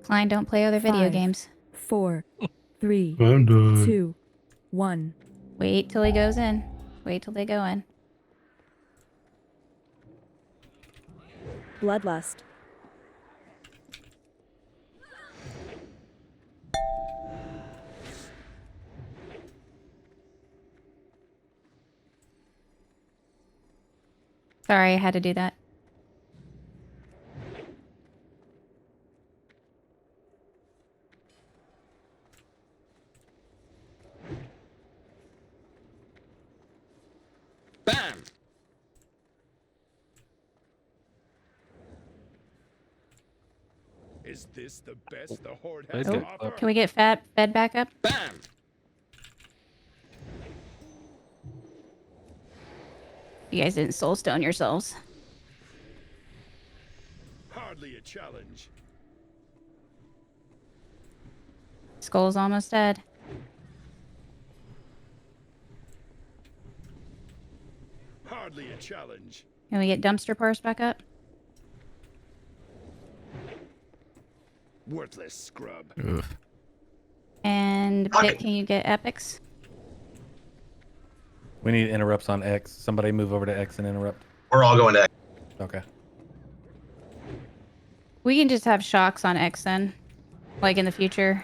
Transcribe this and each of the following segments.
Klein, don't play other video 5, games. 4, 3, I'm done. 2, 1. Wait till he goes in. Wait till they go in. Bloodlust. Sorry, I had to do that. Bam! Is this the best the Horde has They to did. offer? Can we get fed back up? Bam! You guys didn't soulstone yourselves. Hardly a challenge. Skull's almost dead. Hardly a challenge. Can we get dumpster parse back up? Worthless scrub. Ugh. And Okay. Bit, can you get epics? We need interrupts on X. Somebody move over to X and interrupt. We're all going to. Okay. We can just have shocks on X then, like in the future.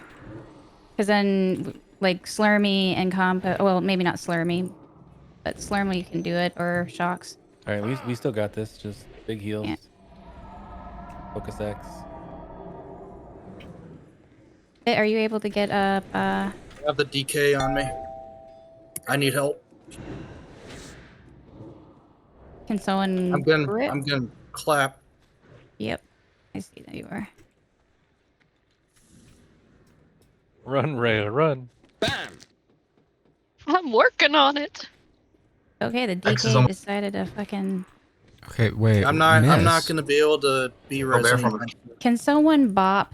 Because then, like Slurmy and Compo, well, maybe not Slurmy, but Slurmy can do it, or shocks. All right, we still got this. Just big heals. Yeah. Focus X. Bit, are you able to get up? I have the DK on me. I need help. Can someone? I'm gonna grip? clap. Yep, I see that you are. Run, Rhea, run. Bam! I'm working on it. Okay, the X is DK on- decided to fucking. Okay, wait. I'm not miss. gonna be able to be bear res from anymore. Can someone bop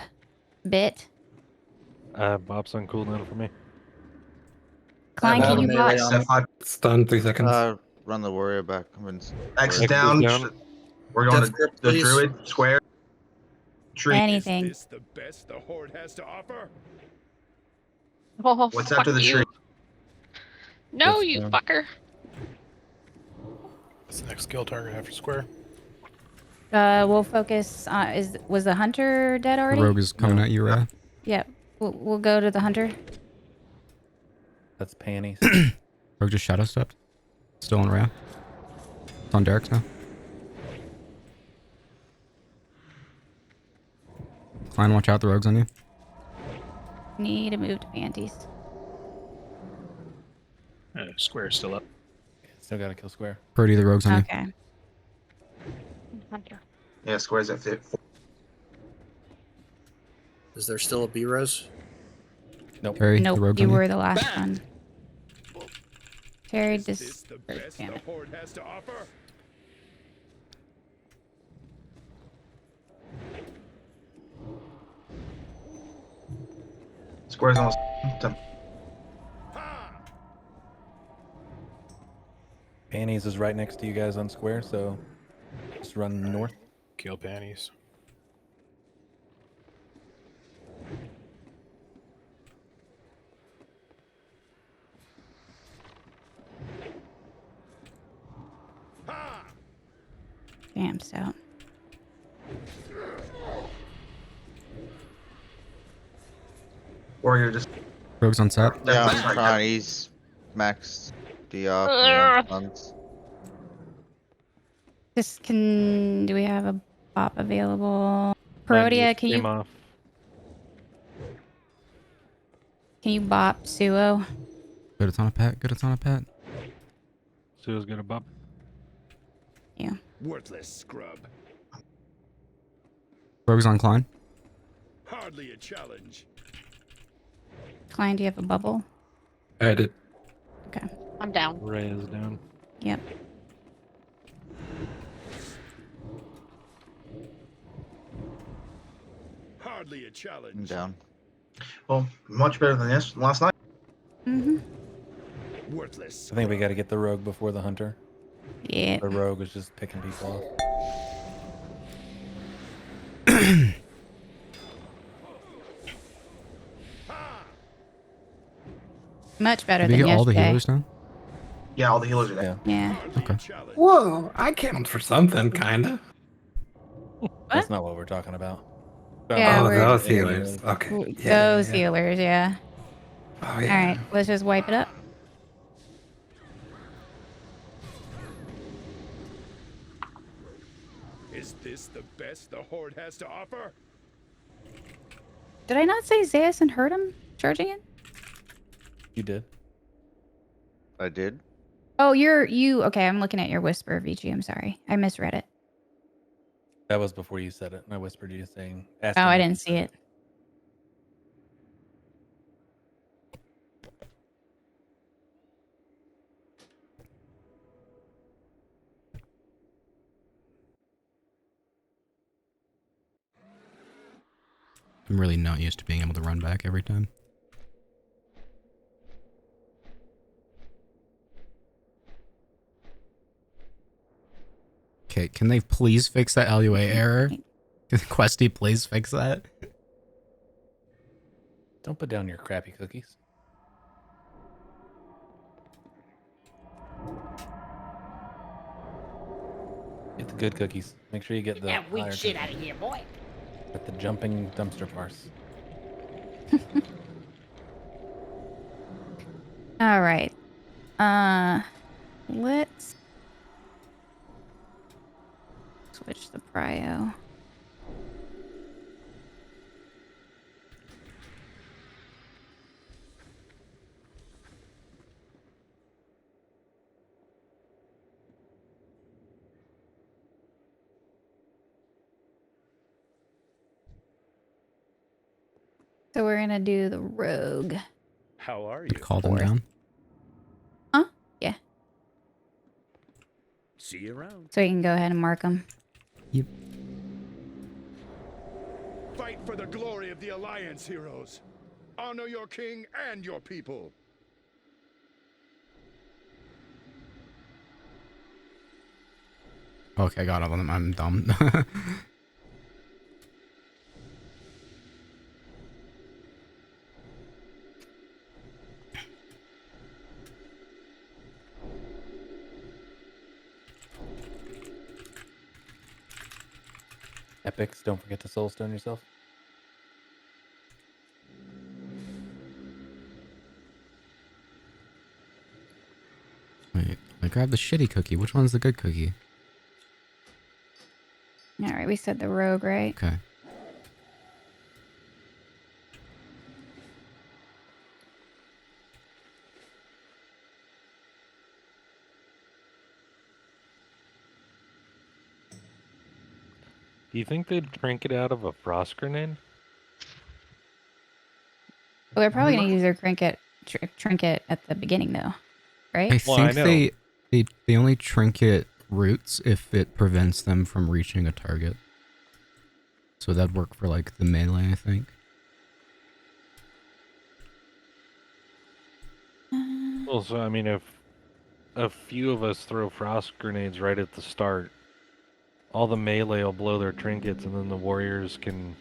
Bit? Bob's on cooldown for me. Klein, all can the you melee bop? on me. F5. Stun 3 seconds. Run the warrior back. I'm in. X is X is down. down. We're going Death to grip, the please. druid square. Tree. Anything. Is this the best the Horde has to offer? Oh, What's fuck after the you. tree? No, That's you down. fucker. What's the next skill target after square? We'll focus on. Was the hunter dead The already? rogue is coming No. at you, Rhea. Yep. We'll go to the hunter. That's panties. Rogue just shadow stepped. Still on Rhea. It's on Derek's now. Klein, watch out. The rogue's on you. Need to move to panties. Square's still up. Still gotta kill square. Purdy, the rogue's on you. Okay. Hunter. Yeah, square's at 4. Is there still a B res? Nope. Terry, Nope, the rogue's you on were you. the last one. Terry Is this just. the best the Damn it. Horde has to offer? Square's almost done. Ha! Panties is right next to you guys on square, so just run north. Kill panties. Ha! Damn stout. Warrior just. Rogue's on set. Yeah, That's I'm right. trying. He's maxed D off. Ugh. Guns. Just can. Do we have a bop available? Mine Perodia, just can came you off. bop Suo? Good, it's on a pet. Good, it's on a pet. Sue's gonna bump. Yeah. Worthless scrub. Rogue's on Klein. Hardly a challenge. Klein, do you have a bubble? I did. Okay. I'm down. Rhea's down. Yep. Hardly a I'm challenge. down. Well, much better than last night. Mm-hmm. Worthless. I think we gotta get the rogue before the hunter. Yeah. The rogue is just picking people off. Much better Did we than get all the yesterday. healers now? Yeah, all the healers are there. Yeah. Yeah. Hardly Okay. a challenge. Whoa, I count for something, kinda. That's not what we're talking about. Yeah, Oh, we're- those Enemy healers. Okay. Yeah, Those yeah, yeah. healers, yeah. Oh, yeah. All right, let's just wipe it up. Is this the best the Horde has to offer? Did I not say Zeus and hurt him charging it? You did. I did. Oh, you. Okay, I'm looking at your whisper, VG. I'm sorry, I misread it. That was before you said it. And I whispered you saying. Oh, asking I if you didn't see said it. I'm really not used to being able to run back every time. Okay, can they please fix that LUA error? Can Questy please fix that? Don't put down your crappy cookies. Get the good cookies. Make sure you get the That weak higher shit cookies. out of here, boy. Get the jumping dumpster farce. All right. Let's switch the prio. So we're gonna do the rogue. How are you? Call them down. Huh? Yeah. See you around. So you can go ahead and mark them. Yep. Fight for the glory of the Alliance, heroes. Honor your king and your people. Okay, I got all of them. I'm dumb. Epics, don't forget to soulstone yourself. Wait, I grabbed the shitty cookie. Which one's the good cookie? All right, we said the rogue, right? Okay. Do you think they'd drink it out of a frost grenade? Well, they're probably gonna use their trinket at the beginning, though, right? I Well, I think know. they only trinket roots if it prevents them from reaching a target. So that'd work for like the melee, I think. Well, so I mean, if a few of us throw frost grenades right at the start, all the melee will blow their trinkets, and then the warriors can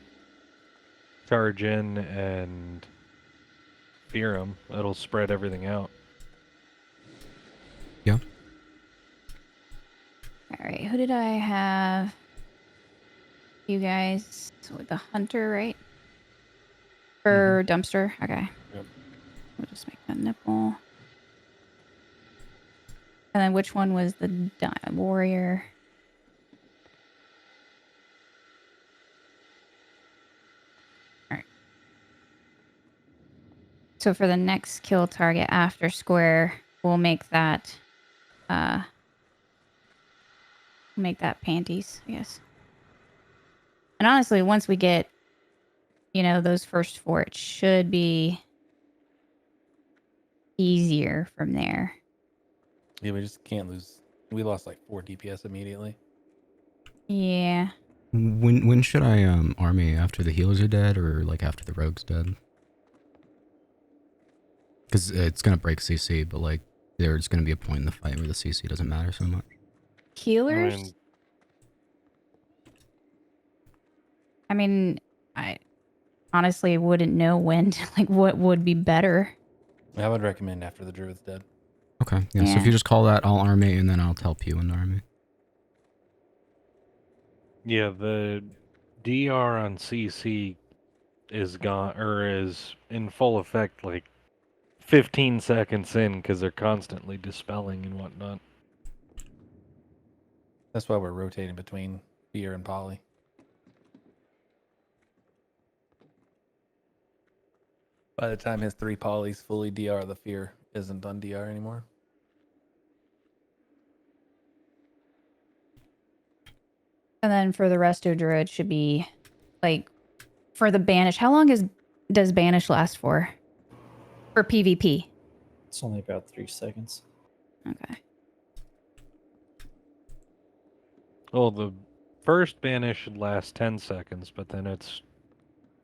charge in and fear them. It'll spread everything out. Yeah. All right, who did I have? You guys with the hunter, right? For dumpster, okay. Yep. We'll just make that nipple. And then which one was the warrior? All right. So for the next kill target after square, we'll make that panties, I guess. And honestly, once we get, those first 4, it should be easier from there. Yeah, we just can't lose. We lost like 4 DPS immediately. Yeah. When should I army after the healers are dead or like after the rogue's dead? Because it's gonna break CC, but like there's gonna be a point in the fight where the CC doesn't matter so much. Healers? I mean, I honestly wouldn't know when to, like, what would be better. I would recommend after the druid's dead. Okay, yeah, so if you just call that, I'll arm it, and then I'll tell P when to arm it. Yeah, the DR on CC is gone, or is in full effect like 15 seconds in, because they're constantly dispelling and whatnot. That's why we're rotating between fear and poly. By the time his 3 polys fully DR, the fear isn't on DR anymore. And then for the resto druid should be like for the banish. How long does banish last for PvP? It's only about 3 seconds. Okay. Well, the first banish should last 10 seconds, but then it's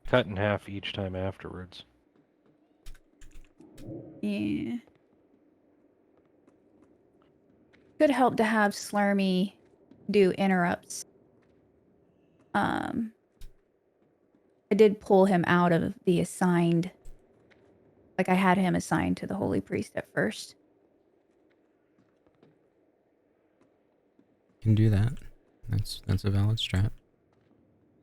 cut in half each time afterwards. Yeah. Could help to have Slurmy do interrupts. I did pull him out of the assigned. Like I had him assigned to the Holy Priest at first. You can do that. That's a valid strat.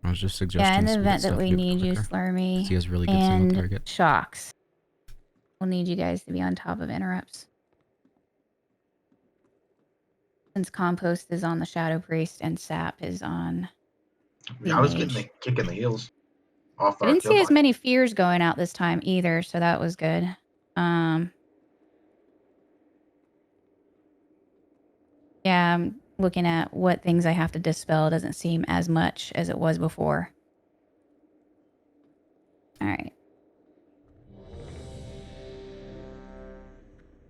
I was just suggesting. Yeah, in the some event good that stuff we to need you, quicker. Slurmy, He has really good single and target. shocks. We'll need you guys to be on top of interrupts. Since Compost is on the Shadow Priest and Sap is on. Yeah, I was getting the kick in the heels. Off I didn't see as Killbot. many fears going out this time either, so that was good. Yeah, I'm looking at what things I have to dispel. Doesn't seem as much as it was before. All right.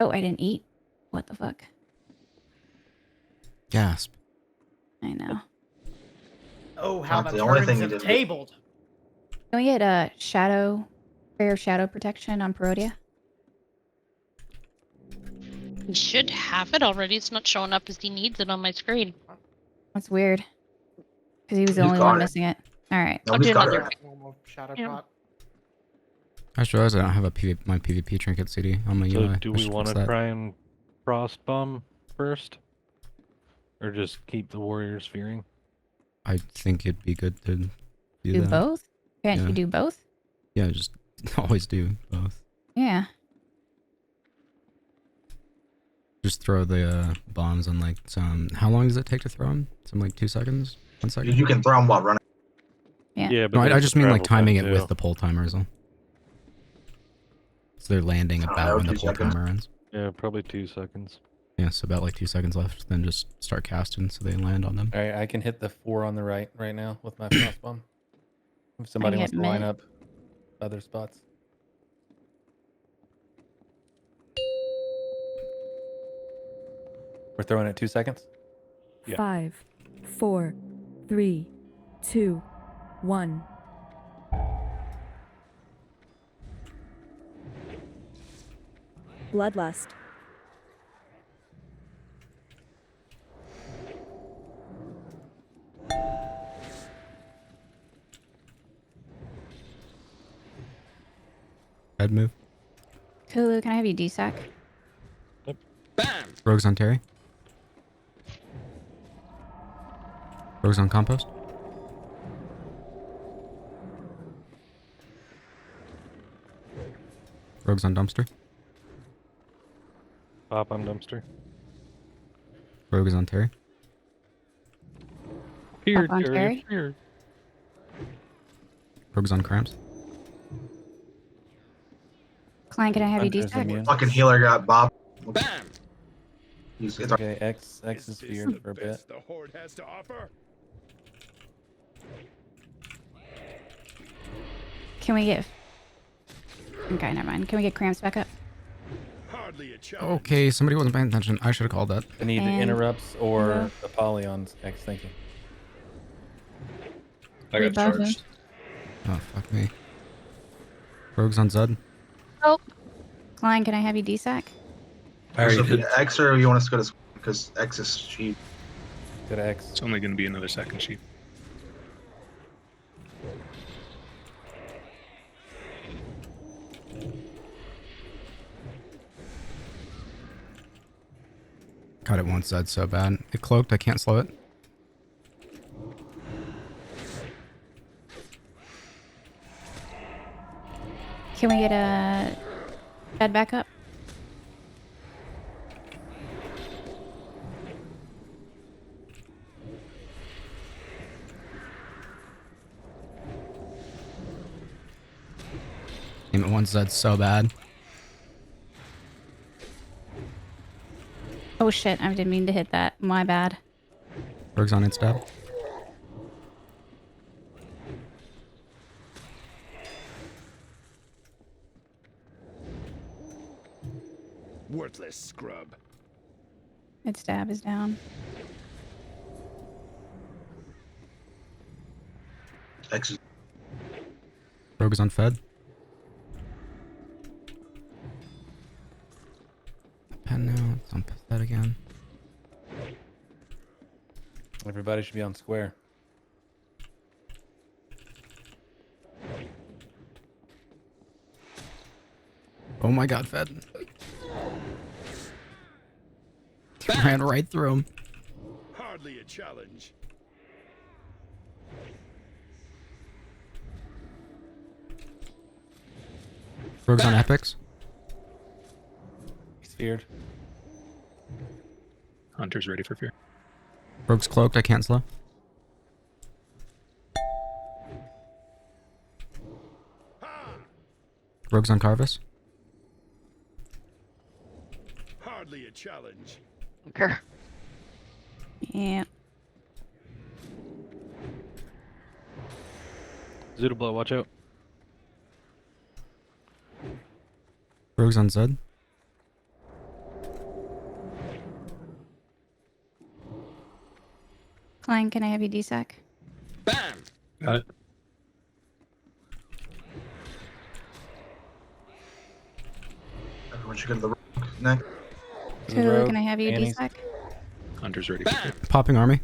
Oh, I didn't eat. What the fuck? Gasp. I know. Oh, how That's the the only turns thing you have did. tabled. Can we get a prayer of shadow protection on Perodia? He should have it already. It's not showing up as he needs it on my screen. That's weird. Because he was the He's only got one it. missing it. All right. I'll Nobody's do got it another right. Normal shadow Yeah. pot. I just realized I don't have my PvP trinket CD on my So UI. do I we should want fix to that. try and frost bomb first? Or just keep the warriors fearing? I think it'd be good to do Do that. both? Can't Yeah. you do both? Yeah, just always do both. Yeah. Just throw the bombs on like some. How long does it take to throw them? Some like 2 seconds, 1 second. You can throw them while running. Yeah. but No, I there's just the mean like travel timing time, it with too. the pull timers. So they're landing I don't about know, when the 2 pull seconds. timer ends. Yeah, probably 2 seconds. Yeah, so about like 2 seconds left. Then just start casting so they land on them. All right, I can hit the 4 on the right now with my frost bomb. If somebody wants hit to line mid. up other spots. We're throwing it 2 seconds. Yeah. 5, 4, 3, 2, 1. Bloodlust. Head move. Kulu, can I have you DSAC? Rogues on Terry. Rogues on compost. Rogues on dumpster. Pop on dumpster. Rogue is on Terry. Here, Pop on Terry. here. Rogues on cramps. Klein, can I have you Hunter's DSAC? immune. Fucking healer got Bob. Bam! It's Okay, X is Is this feared the for a bit. best the Horde has to offer? Can we get... Okay, never mind. Can we get cramps back up? Hardly a challenge. Okay, somebody wasn't paying attention. I should have called that. I need the And- interrupts or Yeah. the poly on X. Thank you. I We got both- charged. Oh, fuck me. Rogues on Zud. Klein, can I have you DSAC? I already So did. X or you want us to go to because X is cheap. Go to X. It's only going to be another second sheep. God, it won't Zed so bad. It cloaked, I can't slow it. Can we get a head back up? Damn, it won't Zed so bad. Oh shit, I didn't mean to hit that. My bad. Rogue's on its stab. Worthless scrub. Its stab is down. X. Rogue is unfed. Pen now. It's on that again. Everybody should be on square. Oh my god, fed. Ran right through him. Hardly a challenge. Rogue's on epics. He's feared. Hunter's ready for fear. Rogue's cloaked, I can't slow. Rogue's on Carvis. Hardly a challenge. Okay. Yeah. Zoodle, watch out. Rogue's on Zed. Klein, can I have you DSAC? Got it. Everyone should go to the rock next. Two, can I have you DSAC? Hunter's ready for fear. Popping army.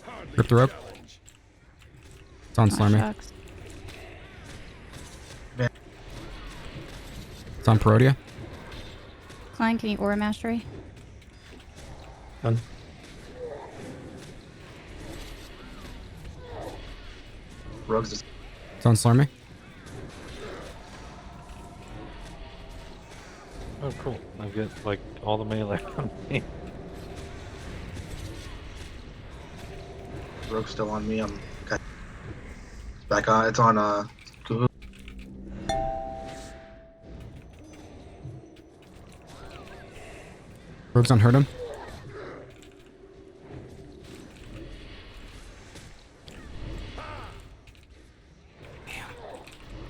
Hardly Rip the a rope. challenge. It's on Oh, Slurmy. shucks. It's on Perodia. Klein, can you aura mastery? Done. Rogues is It's on Slurmy. Oh, cool. I've got like all the melee on me. Rogue's still on me. I'm okay. Back on. It's on Kuhu. Rogue's on hurt him.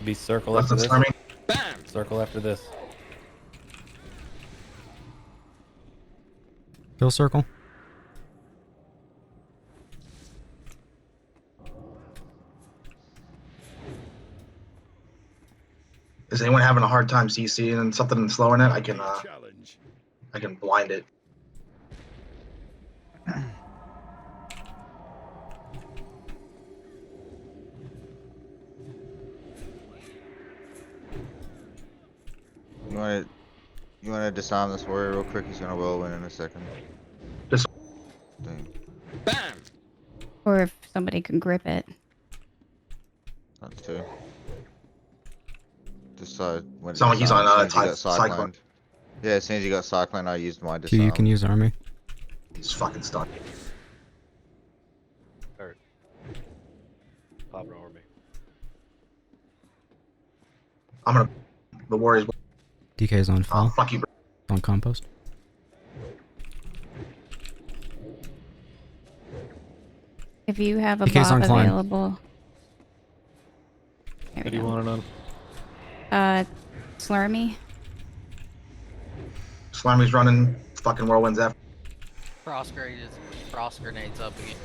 Be circle Left after on this. Slurmy. Circle after this. Kill circle. Is anyone having a hard time CCing and something and slowing it? I can Challenge. blind it. You wanna disarm this warrior real quick? He's gonna whirlwind in a second. Dis- Thing. Or if somebody can grip it. Not two. Decide when. Sound like he's on, as soon as he got Cyclone. cycloned. Yeah, as soon as you got cyclone, I used my Q, disarm. you can use army. He's fucking stuck. Pop it over me. I'm gonna. The Warriors. DK is on Oh, fall. fuck you, bro. On compost. If you have a PK's on bot Klein. available. There What we do you go. want it on? Slurmy. Slimy's running fucking whirlwinds after. Frost grenades up again.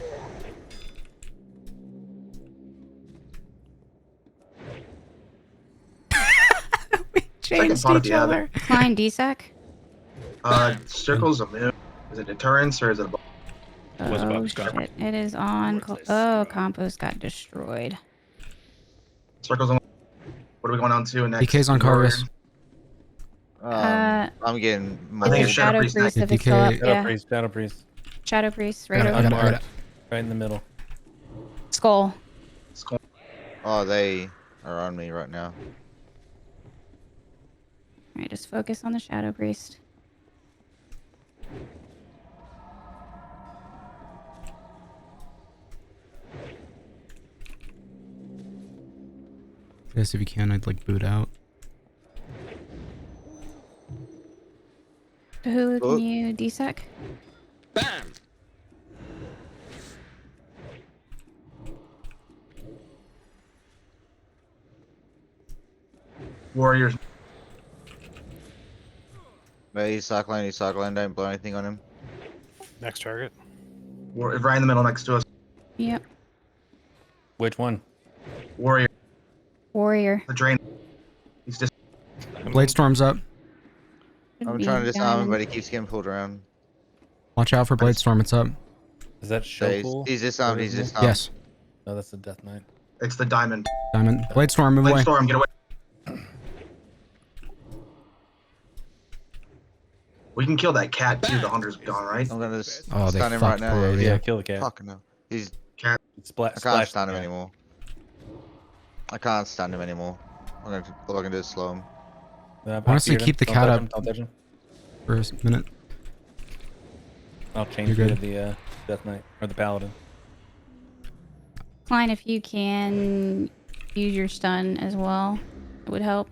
Changed pot of each the other. other. Klein DSAC. Circles a move. Is it deterrence or is it? What's Oh Bob's got? shit! It is on. Oh, compost got destroyed. Circles on. What are we going on to next? DK's on Carvis. I'm getting I think It's it's Shadow Shadow Priest Priest next. if it's still up. DK. Shadow Yeah, Priest, Shadow Priest. Shadow Priest right I over. got it. Unmarked. Right in the middle. Skull. Oh, they are on me right now. Alright, just focus on the Shadow Priest. Yes, if you can, I'd like boot out. Cthulhu, Oh. can you desec? Bam! Warriors. But he's cycling, don't blow anything on him. Next target. Right in the middle next to us. Yep. Which one? Warrior. Warrior. The drain. He's just. Blade Storm's up. Should I'm be trying to disarm him, diamond. but he keeps getting pulled around. Watch out for Blade Storm. It's up. Is that So Shokul? he's disarmed, he's disarmed. Yes. No, that's the Death Knight. It's the diamond. Diamond. Blade Storm, move Blade away. Storm, get away. We can kill that cat too. The hunter's gone, right? I'm gonna just Oh, they stun him right fucked now. Perodia. Yeah, kill the cat. Fucking no. He's. Cat. Splat, I can't splash stun him the cat. anymore. I can't stun him anymore. All I can do is slow him. Honestly, Fear him. keep the Don't cat touch up. him, don't touch him. For a minute. I'll change You're to good. the Death Knight or the Paladin. Klein, if you can use your stun as well, it would help.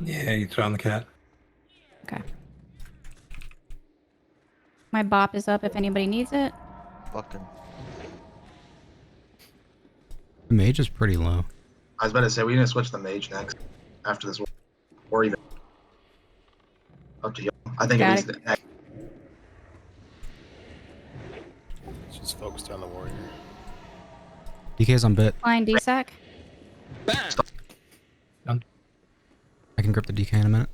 Yeah, you throw on the cat. Okay. My bop is up if anybody needs it. Fucking. The mage is pretty low. I was about to say we need to switch the mage next after this, or even up to you. I think Got at least. Just focused on the warrior. DK's on bit. Klein, desec. Bam! I can grip the DK in a minute.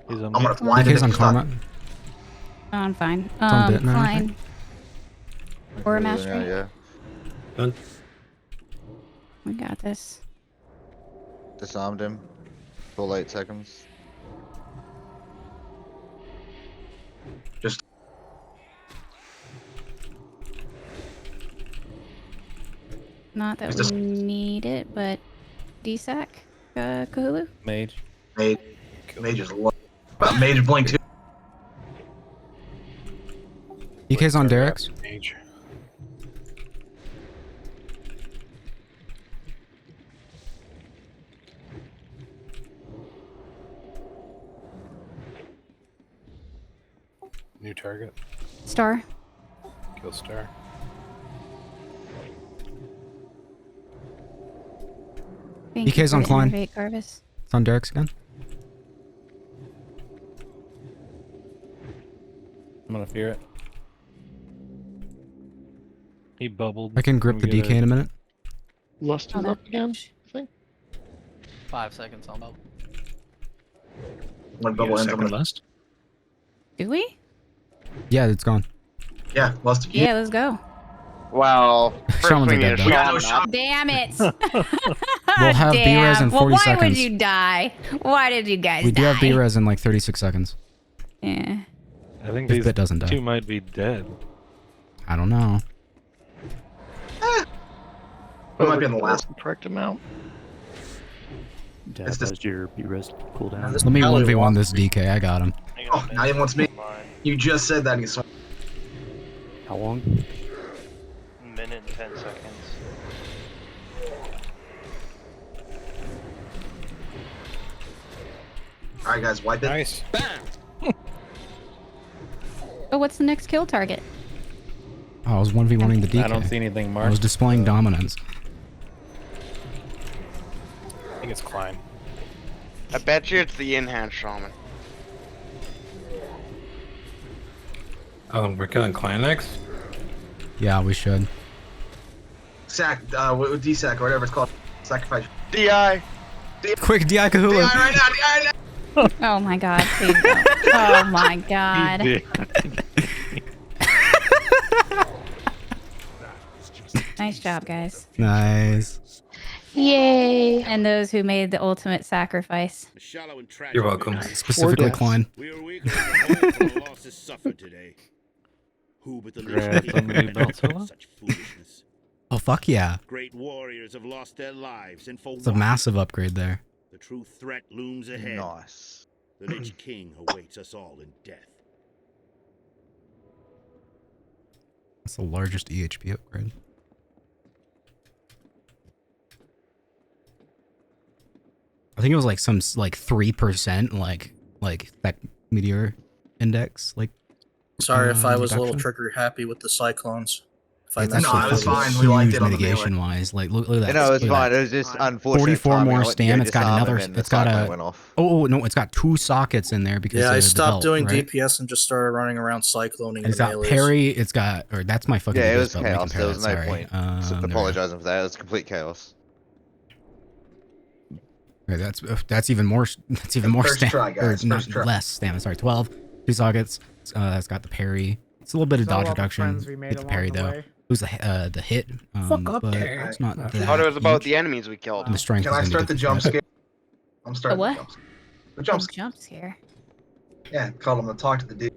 He's on I'm gonna me. blind DK's it. on Karma. Oh, I'm fine. on bit now, I Klein. think. Or Yeah, mastery. yeah. Done. We got this. Disarmed him. Full 8 seconds. Just Not that Is we this- need it, but desec, Cthulhu. Mage. mage. Mage is low. Mage blink too. DK's on Derek's. Mage. New target. Star. Kill star. Thank you DK's for on the Klein. innovate, Carvis. It's on Derek's again. I'm gonna fear it. He bubbled. I can grip the Can we DK get in a minute. Lust Oh, is that- up again, I think. 5 seconds on bubble. When You bubble got a ends, I'm second gonna. lust? Do we? Yeah, it's gone. Yeah, lust. Yeah, let's go. Well, Shaman's are dead, though. We got no shot. Damn it! We'll have B-res in 40 well, why seconds. would you die? Why did you guys We do die? have B-res in like 36 seconds. Yeah. I think If these Bit doesn't die. two might be dead. I don't know. We might be in the last. Correct amount. It's this. your B-res cooldown. Let me 1v1 this DK. I got him. Oh, now he wants me. You just said that. He's. How long? Minute and 10 seconds. All right, guys, wipe it. Nice. Oh, what's the next kill target? Oh, I was 1v1ing the DK. I don't see anything I marked. was displaying dominance. I think it's Klein. I bet you it's the in-hand shaman. Oh, we're killing Klein next? Yeah, we should. Sack, D-sack, or whatever it's called. Sacrifice. DI! Quick, DI Kahula! DI right now, DI right now. Oh my god, please don't. Oh my god. He did. Nice job, guys. Nice. Yay! And those who made the ultimate sacrifice. You're welcome. Specifically Klein. We are weak the losses suffered today. Who but the Congrats on the new belt solo? such foolishness. Oh, fuck yeah. Great warriors have lost their lives, and for It's a what? massive upgrade there. The true threat looms ahead. Nice. The Lich King awaits us all in death. That's the largest EHP upgrade. I think it was like some 3% like that meteor index like. Sorry if I was a little reduction. trigger happy with the cyclones. If I It's messed actually up it was with fine. this. We liked huge it on the mitigation wise. Like look at that. No, it's look at fine. that. It was just unfortunate. 44 timing. more I went to stam. go It's got disarm another. him and the It's got cyclone a. went off. Oh no! It's got 2 sockets in there because Yeah, I of the stopped belt, doing right? DPS and just started running around cycloning And it's the got melees. parry. It's got, or that's my fucking. Yeah, it DPS was belt, making chaos. parry, There was no sorry. point There we go. apologizing for that. It was complete chaos. Okay, that's even more. That's even more First stam. try, guys, Or not first try. less stam. Sorry, 12. 2 sockets. It's got the parry. It's a little bit of So all dodge the reduction. friends we made Get the along parry the though. way. Lose the hit. Fuck up but there. it's not that Thought it was about huge. the enemies we killed. And the strength. Can is I gonna be start the different. jump scare? I'm starting what? the jump scare. The jump scare. Jump scare. Yeah, call him to talk to the dude.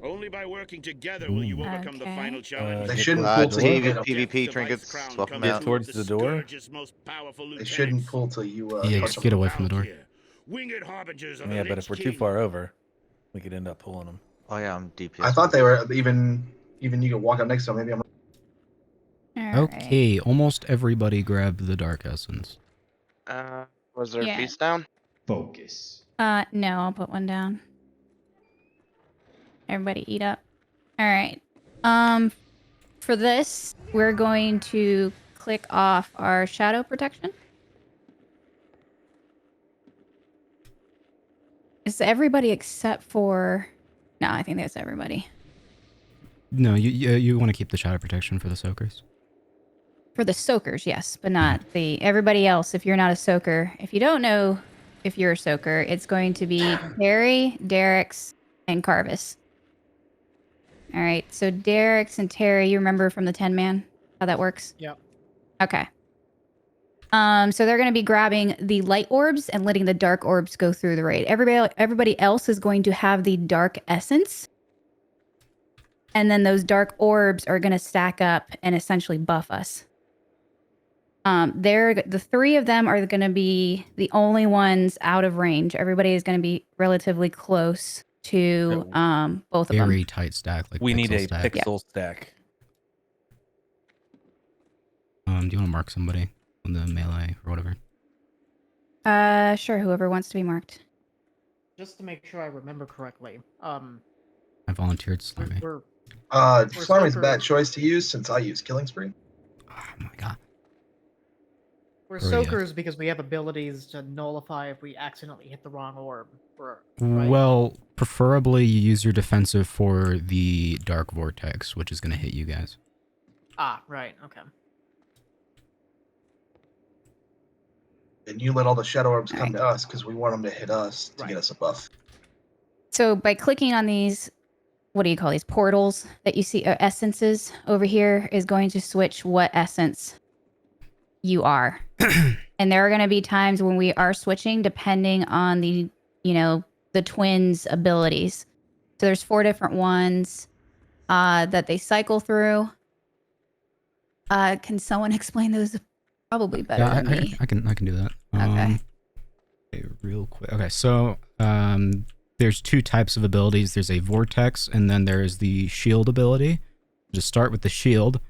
Only by working together will you overcome the Okay. final challenge. They Get shouldn't towards pull the till you door. get them. PvP trinkets, swap them Get out. towards the door. They shouldn't pull till you Yeah, touch just get them. away from the door. Winged harbingers of the Yeah, but Lich if we're too King. far over, we could end up pulling them. Oh yeah, I'm DPS. I thought they were even you could walk up next to them. Maybe I'm. Alright. Okay, almost everybody grabbed the dark essence. Was there Yeah. a feast down? Focus. No, I'll put one down. Everybody eat up. Alright. For this, we're going to click off our shadow protection. Is everybody except for... No, I think that's everybody. No, you want to keep the shadow protection for the soakers. For the soakers, yes, but not the everybody else. If you're not a soaker, if you don't know if you're a soaker, it's going to be Terry, Derek's, and Carvis. All right, so Derek's and Terry, you remember from the 10-man how that works? Yep. Okay. So they're going to be grabbing the light orbs and letting the dark orbs go through the raid. Everybody else is going to have the dark essence. And then those dark orbs are going to stack up and essentially buff us. The 3 of them are going to be the only ones out of range. Everybody is going to be relatively close to both of them. Very tight stack. Like We need a stack. pixel stack. Do you want to mark somebody on the melee or whatever? Sure, whoever wants to be marked. Just to make sure I remember correctly. I volunteered Slimy. We're Slimy's a super- bad choice to use since I use Killing Spree. Oh my god. we're Where are you? soakers because we have abilities to nullify if we accidentally hit the wrong orb. Right? Well, preferably you use your defensive for the dark vortex, which is going to hit you guys. Ah, right. Okay. And you let all the shadow orbs come Alright. to us because we want them to hit us to Right. get us a buff. So by clicking on these, what do you call these portals that you see, essences over here, is going to switch what essence you are. And there are going to be times when we are switching depending on the, the twins' abilities. So there's 4 different ones that they cycle through. Can someone explain those? Probably better Yeah, than me. I can do that. Okay. Okay, real quick. Okay, so there's 2 types of abilities. There's a vortex, and then there's the shield ability. Just start with the shield.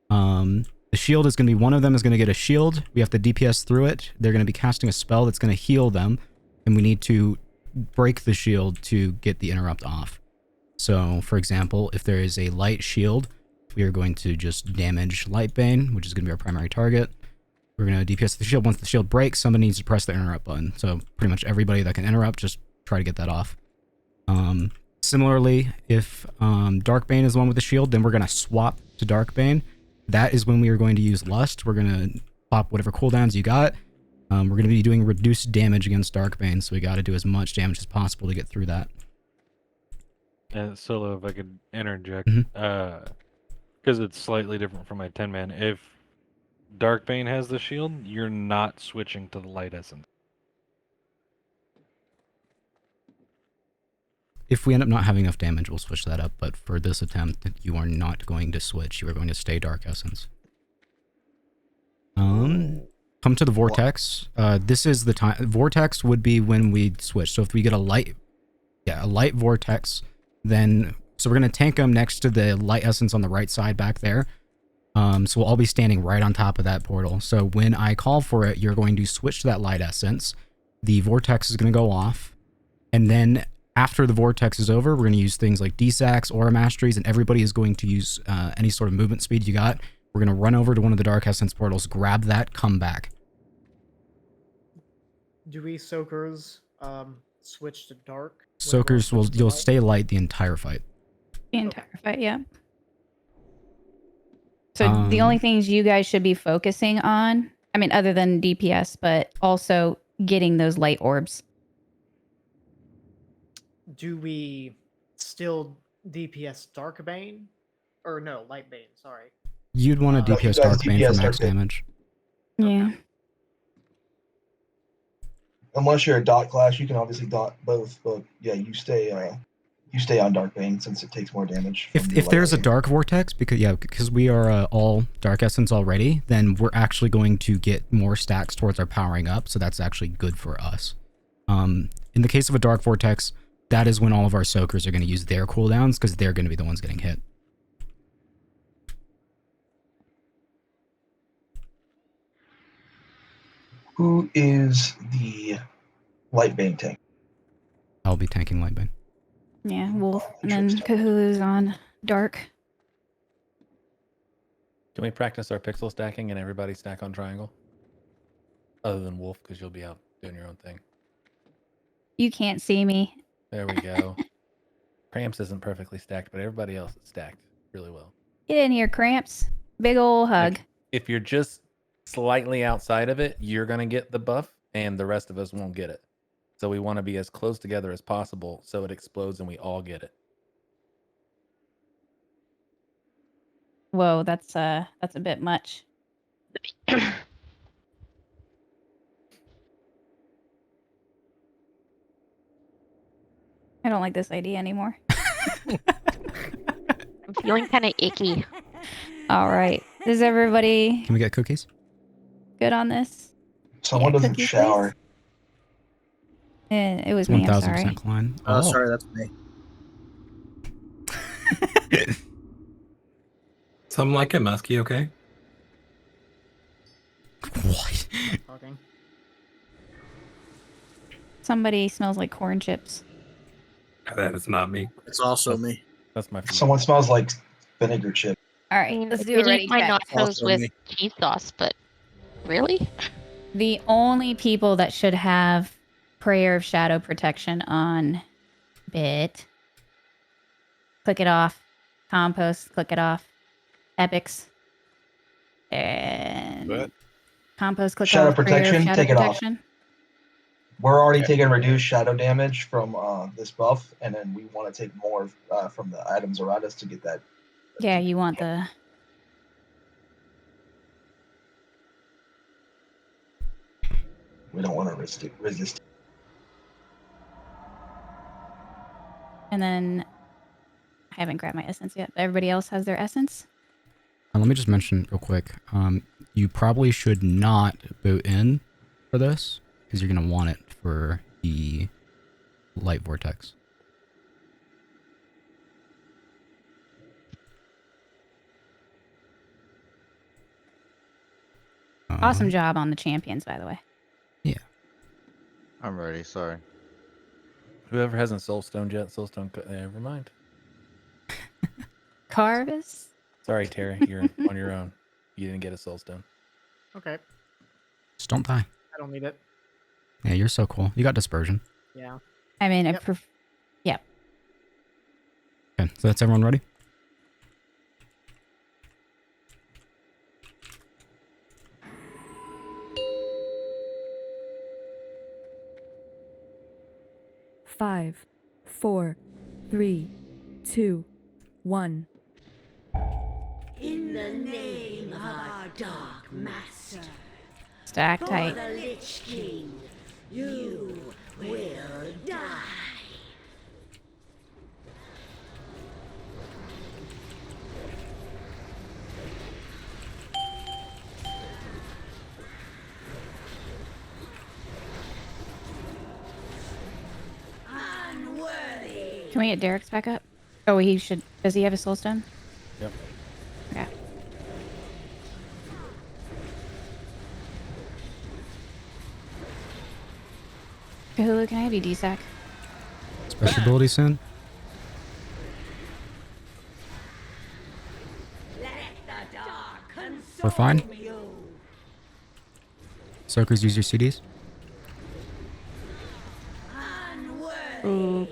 The shield is going to be, one of them is going to get a shield. We have to DPS through it. They're going to be casting a spell that's going to heal them, and we need to break the shield to get the interrupt off. So, for example, if there is a light shield, we are going to just damage Lightbane, which is going to be our primary target. We're going to DPS the shield. Once the shield breaks, somebody needs to press the interrupt button. So pretty much everybody that can interrupt, just try to get that off. Similarly, if Darkbane is the one with the shield, then we're going to swap to Darkbane. That is when we are going to use Lust. We're going to pop whatever cooldowns you got. We're going to be doing reduced damage against Darkbane, so we got to do as much damage as possible to get through that. Solo, if I could interject, Mhm. Because it's slightly different from my 10-man. If Darkbane has the shield, you're not switching to the light essence. If we end up not having enough damage, we'll switch that up. But for this attempt, you are not going to switch. You are going to stay Dark Essence. Come to the Vortex. This is the time. Vortex would be when we switch. So if we get a light Vortex, then so we're gonna tank them next to the light essence on the right side back there. So we'll all be standing right on top of that portal. So when I call for it, you're going to switch to that light essence. The Vortex is gonna go off, and then after the Vortex is over, we're gonna use things like D-Sacks, Aura Masteries, and everybody is going to use any sort of movement speed you got. We're going to run over to one of the Dark Essence portals, grab that, come back. Do we soakers switch to dark? Soakers you'll stay light the entire fight. The entire fight, yeah. So the only things you guys should be focusing on, I mean, other than DPS, but also getting those light orbs. Do we still DPS Darkbane? Or no, Lightbane, sorry. You'd want to DPS Darkbane for max damage. Yeah. Unless you're a dot class, you can obviously dot both, but yeah, you stay on Darkbane since it takes more damage. If there's a Dark Vortex, because we are all Dark Essence already, then we're actually going to get more stacks towards our powering up, so that's actually good for us. In the case of a Dark Vortex, that is when all of our soakers are going to use their cooldowns, because they're going to be the ones getting hit. Who is the Lightbane tank? I'll be tanking Lightbane. Yeah, Wolf. And then Kahulu's on Dark. Can we practice our pixel stacking and everybody stack on triangle? Other than Wolf, because you'll be out doing your own thing. You can't see me. There we go. Cramps isn't perfectly stacked, but everybody else is stacked really well. Get in here, Cramps. Big ol' hug. If you're just slightly outside of it, you're going to get the buff, and the rest of us won't get it. So we want to be as close together as possible so it explodes and we all get it. Whoa, that's a bit much. I don't like this idea anymore. I'm feeling kind of icky. All right. Is everybody Can we get cookies? good on this? Someone doesn't cookies, shower. It was me, I'm sorry. 1000% Klein. Sorry, that's me. Something like it, Muskie, okay? What? Talking. Somebody smells like corn chips. That is not me. It's also me. That's my Someone smells like vinegar chip. All right, let's do a ready my check. nachos Also with me. cheese sauce, but really? The only people that should have Prayer of Shadow Protection on Bit. Click it off. Compost, click it off. Epics. And What? Compost, click Shadow off. Prayer of Protection, Shadow take it off. Protection. We're already taking reduced shadow damage from this buff, and then we want to take more from the items around us to get that. Yeah, you want the... We don't want to resist. And then... I haven't grabbed my essence yet, but everybody else has their essence? Let me just mention real quick. You probably should not boot in for this, because you're going to want it for the light vortex. Awesome job on the champions, by the way. Yeah. I'm ready, sorry. Whoever hasn't soulstoned yet, soulstone. Never mind. Carvis? Sorry, Terry. You're on your own. You didn't get a soulstone. Okay. Just don't die. I don't need it. Yeah, you're so cool. You got dispersion. Yeah. I mean, Yep. Yep. Okay, so that's everyone ready? Five, 4, 3, 2, 1. the name of our dark master. Stack tight. the Lich King, you will die. Can we get Derek's back up? Oh, he should. Does he have a soul stone? Yep. Okay. Cthulhu, can I have you DSAC? Special ability soon. We're fine. Soakers, use your CDs. Ooh.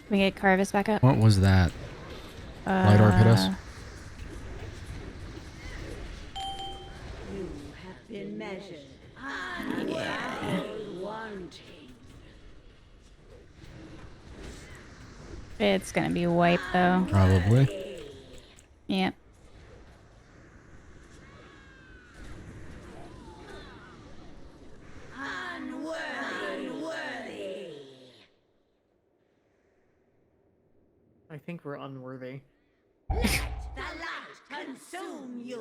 Can we get Carvis back up? What was that? Light orb hit us. You have been measured. It's gonna be white though. Probably. Yep. I think we're unworthy.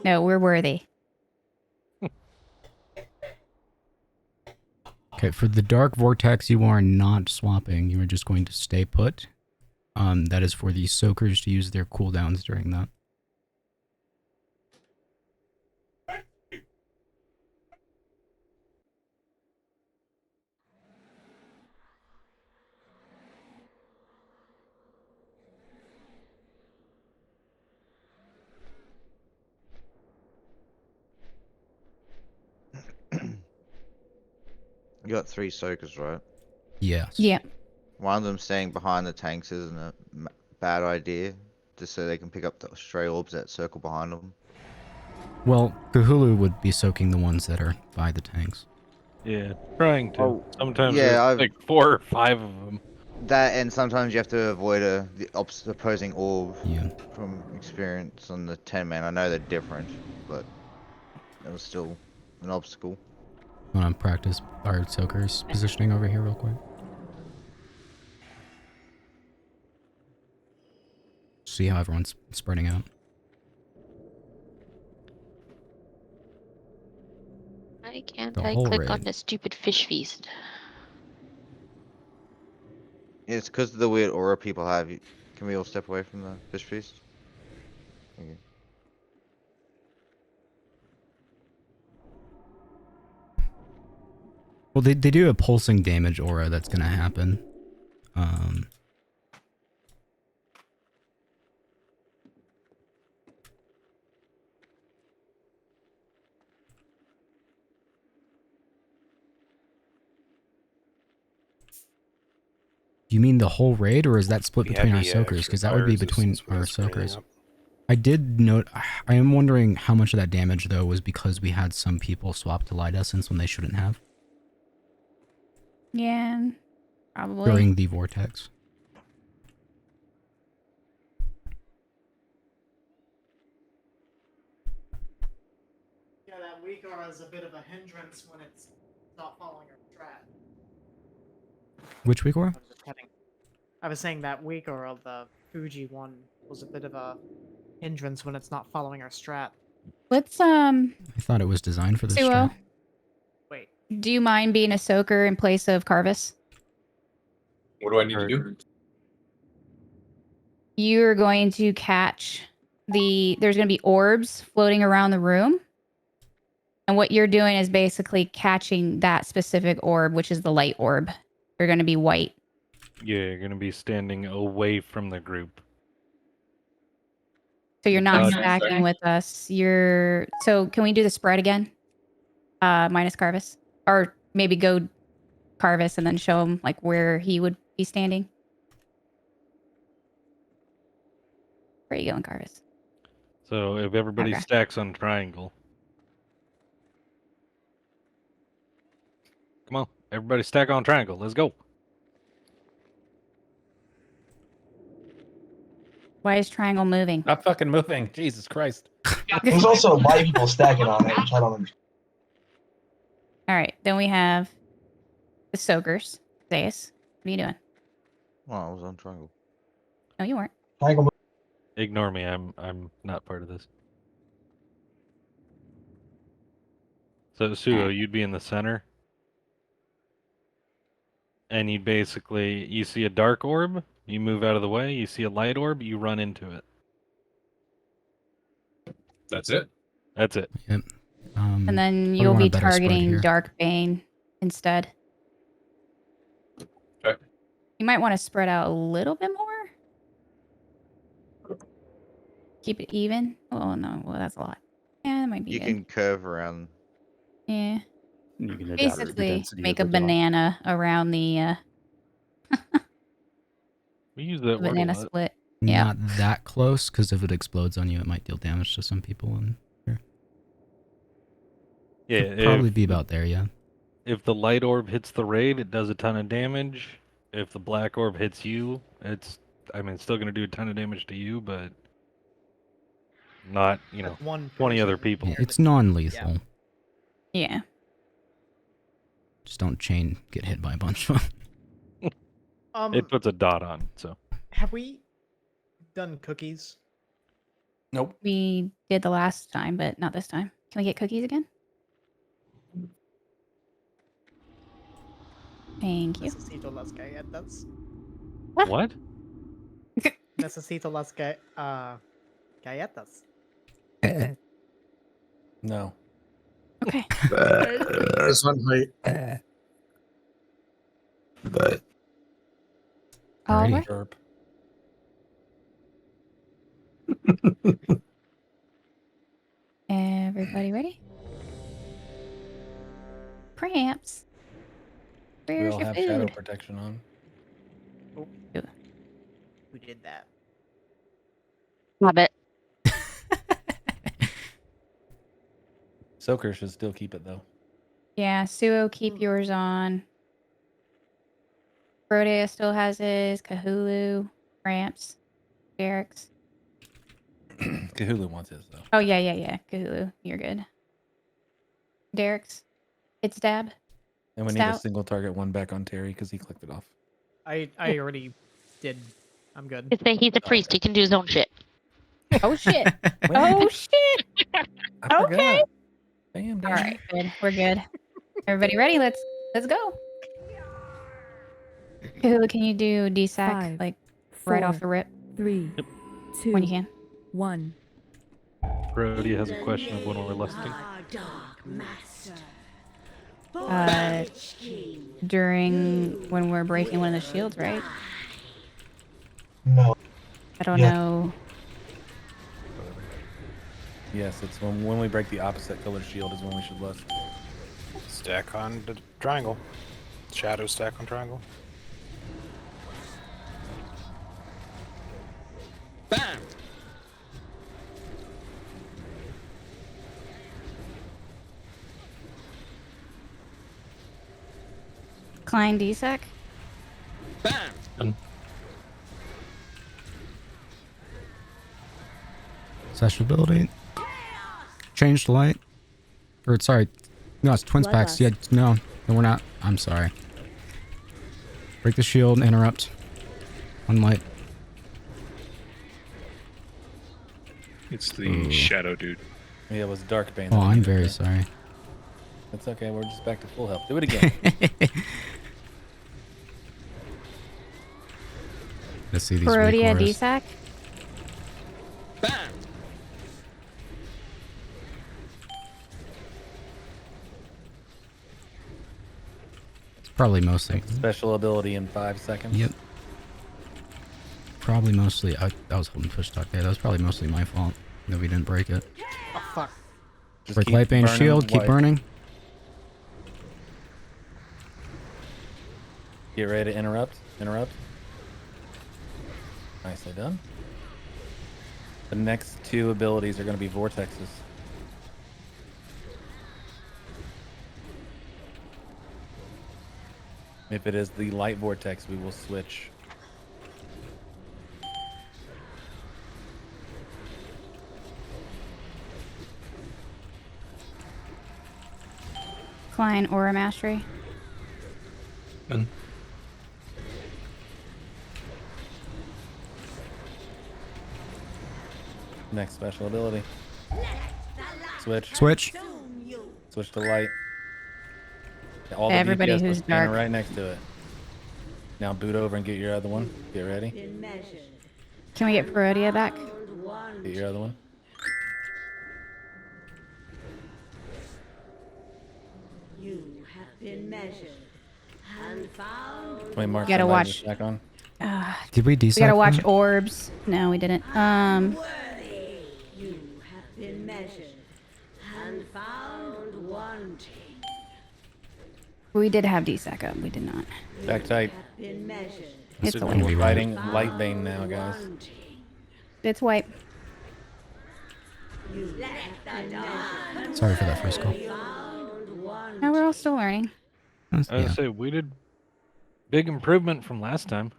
No, we're worthy. Okay, for the Dark Vortex, you are not swapping. You are just going to stay put. That is for the Soakers to use their cooldowns during that. You got 3 soakers, right? Yes. Yeah. One of them staying behind the tanks isn't a bad idea, just so they can pick up the stray orbs that circle behind them. Well, Cthulhu would be soaking the ones that are by the tanks. Yeah, trying to. Oh, Sometimes yeah, there's like 4 or 5 of them. That, and sometimes you have to avoid the opposing orb. Yeah. From experience on the 10-man, I know they're different, but it was still an obstacle. Want to practice our Soakers positioning over here real quick? See how everyone's spreading out. Why can't The I whole click on raid. the stupid fish feast? It's because of the weird aura people have. Can we all step away from the fish feast? Thank you. Well, they do a pulsing damage aura that's going to happen. You mean the whole raid, or is that split We between have our the, Soakers? Because that would be fire between resistance our mask running Soakers. up. I did note, I am wondering how much of that damage, though, was because we had some people swap to Light Essence when they shouldn't have. Yeah. Probably. During the Vortex. Yeah, that weak aura is a bit of a hindrance when it's not following our strat. Which weak aura? I was saying that weak aura, the Fuji one, was a bit of a hindrance when it's not following our strat. Let's I thought it was designed for this Suo, strat. Wait. do you mind being a soaker in place of Carvis? What do I need to do? You're going to catch there's going to be orbs floating around the room. And what you're doing is basically catching that specific orb, which is the light orb. You're going to be white. Yeah, you're gonna be standing away from the group. So you're not Nice. stacking with us. So can we do the spread again? Minus Carvis. Or maybe go Carvis and then show him like where he would be standing. Where are you going, Carvis? So if everybody Okay. stacks on triangle. Come on, everybody stack on triangle. Let's go. Why is triangle moving? Stop fucking moving. Jesus Christ. There's also light people stacking on it, which I don't understand. All right, then we have the soakers. Zayas, what are you doing? Well, I was on triangle. No, you weren't. Triangle. Ignore me. I'm not part of this. So Suo, you'd be in the center. And you basically, you see a dark orb, you move out of the way. You see a light orb, you run into it. That's it. That's it. Yep. And then probably you'll want a be better spread targeting here. Dark Bane instead. Okay. You might want to spread out a little bit more. Keep it even. Oh no, well that's a lot. Yeah, that might be You good. can curve around. Yeah. You can adapt to the Basically, density make of a the dog. banana around the We use that word a banana lot. split. Yeah. Not that close, because if it explodes on you, it might deal damage to some people. And Yeah, it'd probably be about there. Yeah. If the light orb hits the raid, it does a ton of damage. If the black orb hits you, it's still going to do a ton of damage to you, but not, That's one 20 other person. people. Yeah, it's non-lethal. Yeah. Just don't get hit by a bunch of them. It puts a dot on, so. Have we done cookies? Nope. We did the last time, but not this time. Can we get cookies again? Thank you. Necesito las galletas. What? Necesito las galletas. No. Okay. This one height. But All Alrighty. right. Burp. Everybody ready? Cramps. We Where's all your have food? shadow protection on. Who did that? Love it. Soaker should still keep it though. Yeah, Suo, keep yours on. Brodea still has his. Cthulhu, Cramps, Derek's. Cthulhu wants his though. Oh, yeah. Cthulhu, you're good. Derek's. It's Dab. And we need a Stout. single target one back on Terry because he clicked it off. I already did. I'm good. Just say he's a priest. He can do his own shit. Oh, shit. Oh, shit. I Okay. forgot. Damn, All right, good. We're good. Everybody ready? Let's go. Cthulhu, can you do DSAC, 5, like, right 4, off the rip 3, 2, when you can? 1. Brody has a question of when we're listing. Dark Master. During when we're breaking one of the shields, right? No. I don't Yeah. know. Yes, it's when we break the opposite color shield is when we should list. stack on the triangle. Shadow stack on triangle. Bam! Klein DSAC? Bam! Special ability. Changed light. Or sorry. No, it's twins packs. Yeah, no, we're not. I'm sorry. Break the shield, interrupt. One light. It's the shadow dude. Yeah, it was Dark Bane. Oh, I'm very sorry. It's okay, we're just back to full health. Do it again. Let's see these Parodia recourse. DSAC? Bam! It's probably mostly. Special ability in 5 seconds. Yep. Probably mostly. I was holding push talk there. That was probably mostly my fault that we didn't break it. Oh, fuck. Just Break keep light bane burning shield. Keep white. burning. Get ready to interrupt. Interrupt. Nicely done. The next two abilities are going to be vortexes. If it is the light vortex, we will switch. Klein Aura Mastery. Done. Next special ability. Switch. Switch. Switch to light. All the Everybody DPS who's was standing dark. right next to it. Now boot over and get your other one. Get ready. Can we get Perodia back? Get your other one. You have been measured and found. Wait, Mark, You gotta somebody watch. just back on. Did we We decide? gotta watch orbs. No, we didn't. You have been measured and found wanting. We did have DSEC up. We did not. Back tight. Been measured. It's a Gonna be wipe. right. Fighting light vein now, guys. It's wipe. Sorry for that first call. No, we're all still learning. I was Yeah. gonna say we did big improvement from last time.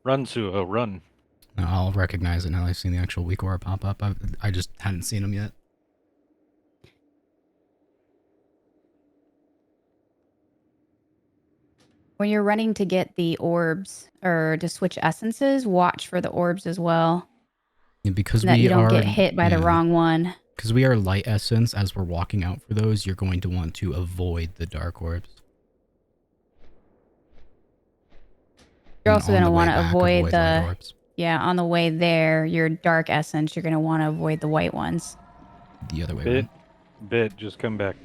Run, Suho, run. No, I'll recognize it now that I've seen the actual weak aura pop up. I just hadn't seen them yet. When you're running to get the orbs or to switch essences, watch for the orbs as well. Yeah, because That we you don't are get hit by the yeah. wrong one. Because we are light essence, as we're walking out for those, you're going to want to avoid the dark orbs. You're And also on going to the way want to back, avoid light the... orbs. Yeah, on the way there, your dark essence, you're going to want to avoid the white ones. The other way Bit, around. bit, just come back.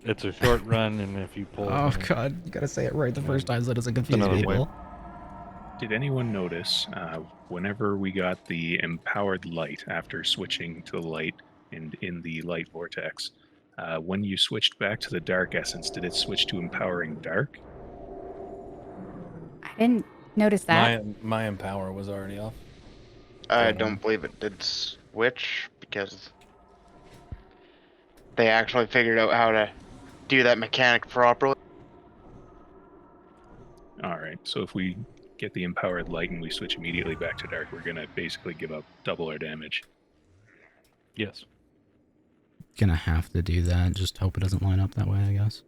It's a short run, and if you pull... Oh god, you gotta say it right the first time so it doesn't confuse Another people. way. Did anyone notice whenever we got the empowered light after switching to the light and in the light vortex, when you switched back to the dark essence, did it switch to empowering dark? I didn't notice that. My empower was already off. I don't believe it did switch because they actually figured out how to do that mechanic properly. Alright, so if we get the empowered light and we switch immediately back to dark, we're gonna basically give up double our damage. Yes. Gonna have to do that, just hope it doesn't line up that way, I guess.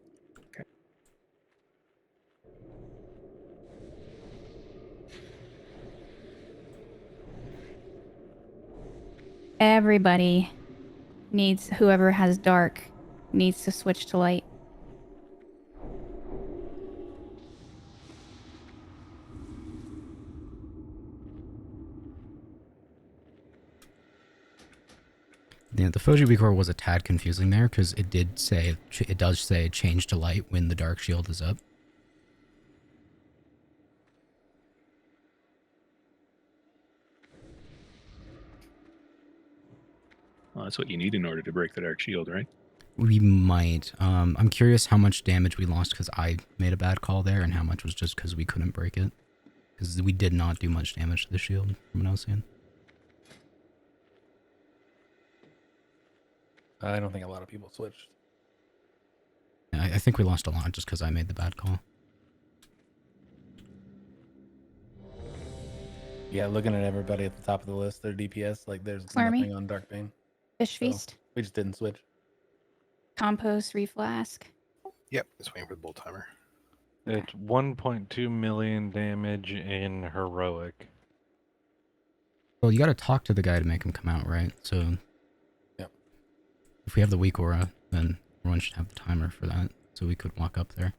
Everybody needs, whoever has dark, needs to switch to light. Yeah, the Foji Weak Aura was a tad confusing there, because it does say change to light when the dark shield is up. Well, that's what you need in order to break the dark shield, right? We might. I'm curious how much damage we lost because I made a bad call there, and how much was just because we couldn't break it. Because we did not do much damage to the shield, from what I was seeing. I don't think a lot of people switched. Yeah, I think we lost a lot just because I made the bad call. Yeah, looking at everybody at the top of the list, their DPS, like there's Slurmy. nothing on Dark Bane. Fish So, Feast. we just didn't switch. Compost, Reflask. Yep, just waiting for the bull timer. It's 1.2 million damage in heroic. Well, you got to talk to the guy to make him come out, right? So, yep. If we have the weak aura, then everyone should have the timer for that, so we could walk up there.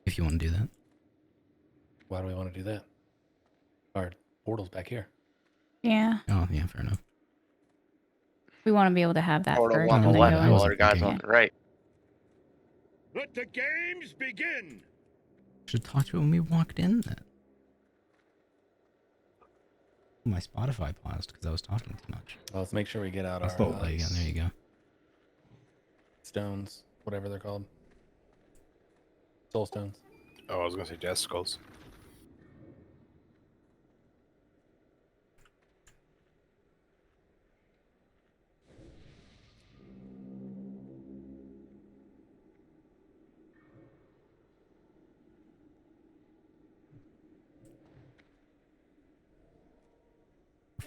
If you want to do that. Why do we want to do that? Our portal's back here. Yeah. Oh, yeah, fair enough. We want to be able to have that Portal first. on the and then left, go in. while our guys on the right. Let the games begin. Should talk to him when we walked in then. My Spotify paused because I was talking too much. Well, let's make sure we get out our Play again. There you go. stones, whatever they're called. Soul stones. Oh, I was gonna say death skulls.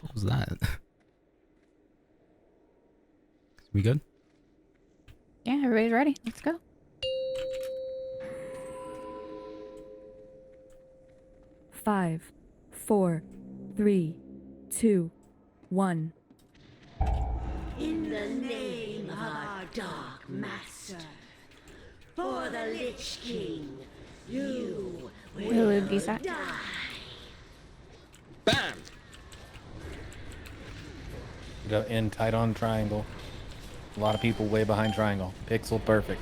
What was that? We good? Yeah, everybody's ready. Let's go. Five, 4, 3, 2, 1. In the name of our Dark Master, for the Lich King, you will decide. die. Bam! Go in tight on triangle. A lot of people way behind triangle. Pixel perfect.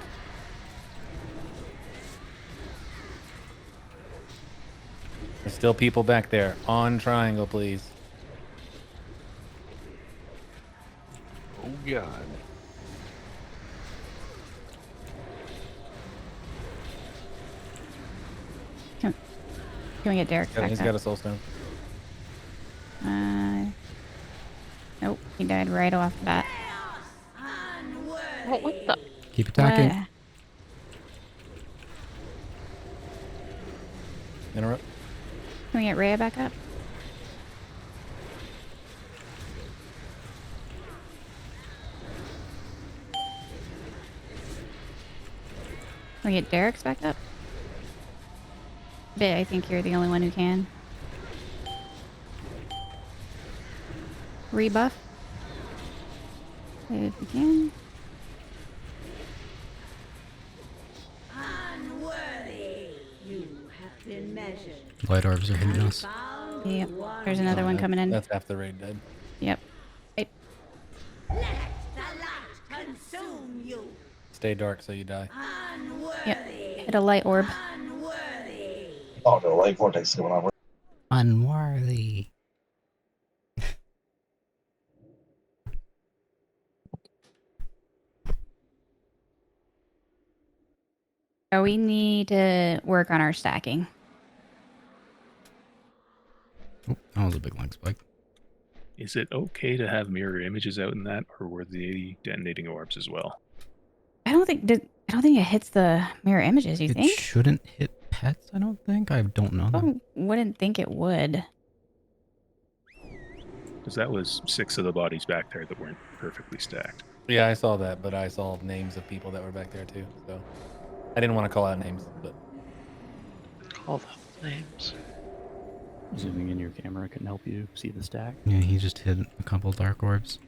There's still people back there. On triangle, please. Oh god. Can we get Derek back He's up? got a soul stone. Nope, he died right off the bat. What the? Keep attacking. What? Interrupt. Can we get Rhea back up? Can we get Derek's back up? I think you're the only one who can. Rebuff. If you can. Unworthy, you have been measured. Light orbs are hitting us. Yep. There's another one coming in. That's half the raid dead. Yep. Let the light consume you. Stay dark so you die. Yep. Hit a light orb. Unworthy. Oh, no, light vortex is going on. Unworthy. So we need to work on our stacking. Oh, that was a big lag spike. Is it okay to have mirror images out in that, or were they detonating orbs as well? I don't think it hits the mirror images. You It think? shouldn't hit pets, I don't think. I don't know that. Wouldn't think it would. Because that was 6 of the bodies back there that weren't perfectly stacked. Yeah, I saw that, but I saw names of people that were back there too. So I didn't want to call out names, but Call those names. Zooming in your camera can help you see the stack. Yeah, he just hit a couple dark orbs.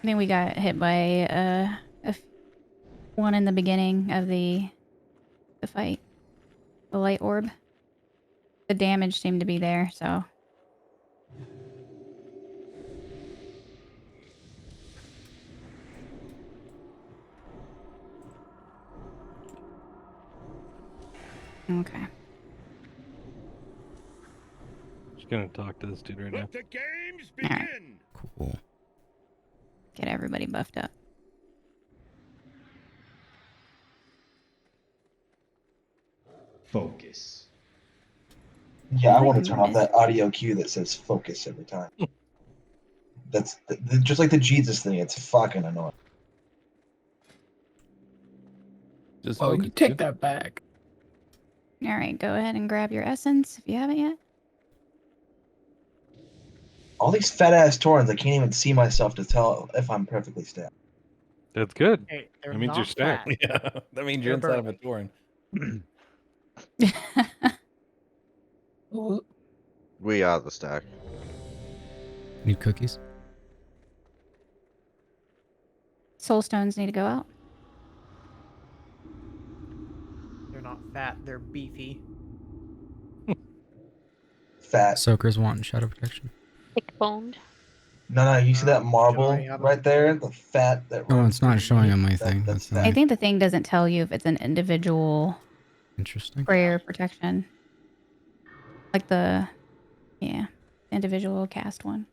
I think we got hit by one in the beginning of the fight. The light orb. The damage seemed to be there, so. Okay. Just gonna talk to this dude right now. Let the games All right. begin. Cool. Get everybody buffed up. Focus. Yeah, I want to turn off that audio cue that says focus every time. That's just like the Jesus thing. It's fucking annoying. just Oh, focus, you take dude. that back. All right, go ahead and grab your essence if you haven't yet. All these fat ass Taurens, I can't even see myself to tell if I'm perfectly stacked. That's good. Hey, That means you're stacked. Yeah, that means you're They're inside of a Torin. We are the stack. Need cookies? Soul stones need to go out. They're not fat, they're beefy. Fat. Soakers want shadow protection. Thick boned. No, you see that marble already have 'em. right there? The fat that Oh, runs it's not through showing the on my meat? thing. That's That's I not think the thing doesn't tell you if it's an individual interesting. prayer protection. Like the, yeah, individual cast one.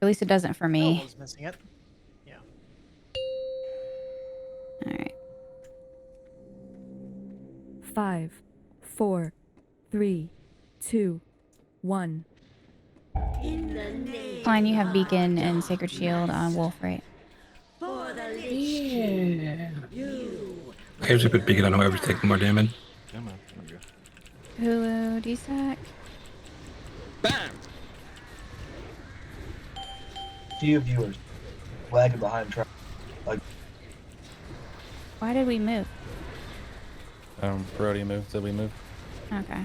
At least it doesn't for Oh, me. was missing it. Yeah. All right. 5, 4, 3, 2, 1. In the name Klein, you have Beacon and Sacred Shield on Wolf, right? for the Lich Yeah. you I usually put Beacon on whoever's taking more damage. Come on. There we go. Hulu, DSAC. Few viewers lagging behind track. Like, Why did we move? Brody moved, so we moved. Okay.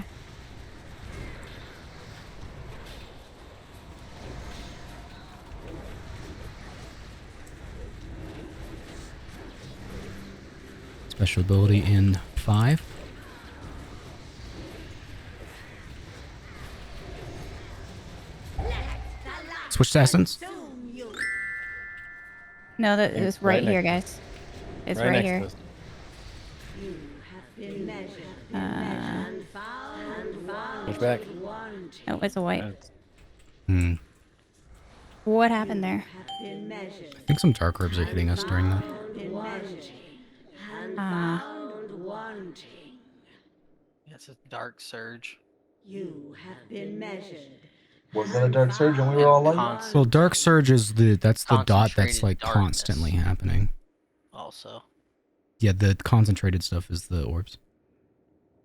Special ability in 5. Switch to essence. No, that It's it's right right here, next guys. It's right right next here. to us. You have been measured, Uh, found Push back. wanting. oh, it's a white. That's- Hmm. What happened there? Have been measured, I think some dark orbs are hitting us during that. been measured, and Ah. found wanting. It's a dark surge. You have been measured. wasn't that a dark surge and we were all like, Cons- Well, dark surge is that's the dot that's Concentrated like darkness. constantly happening. Also. Yeah, the concentrated stuff is the orbs.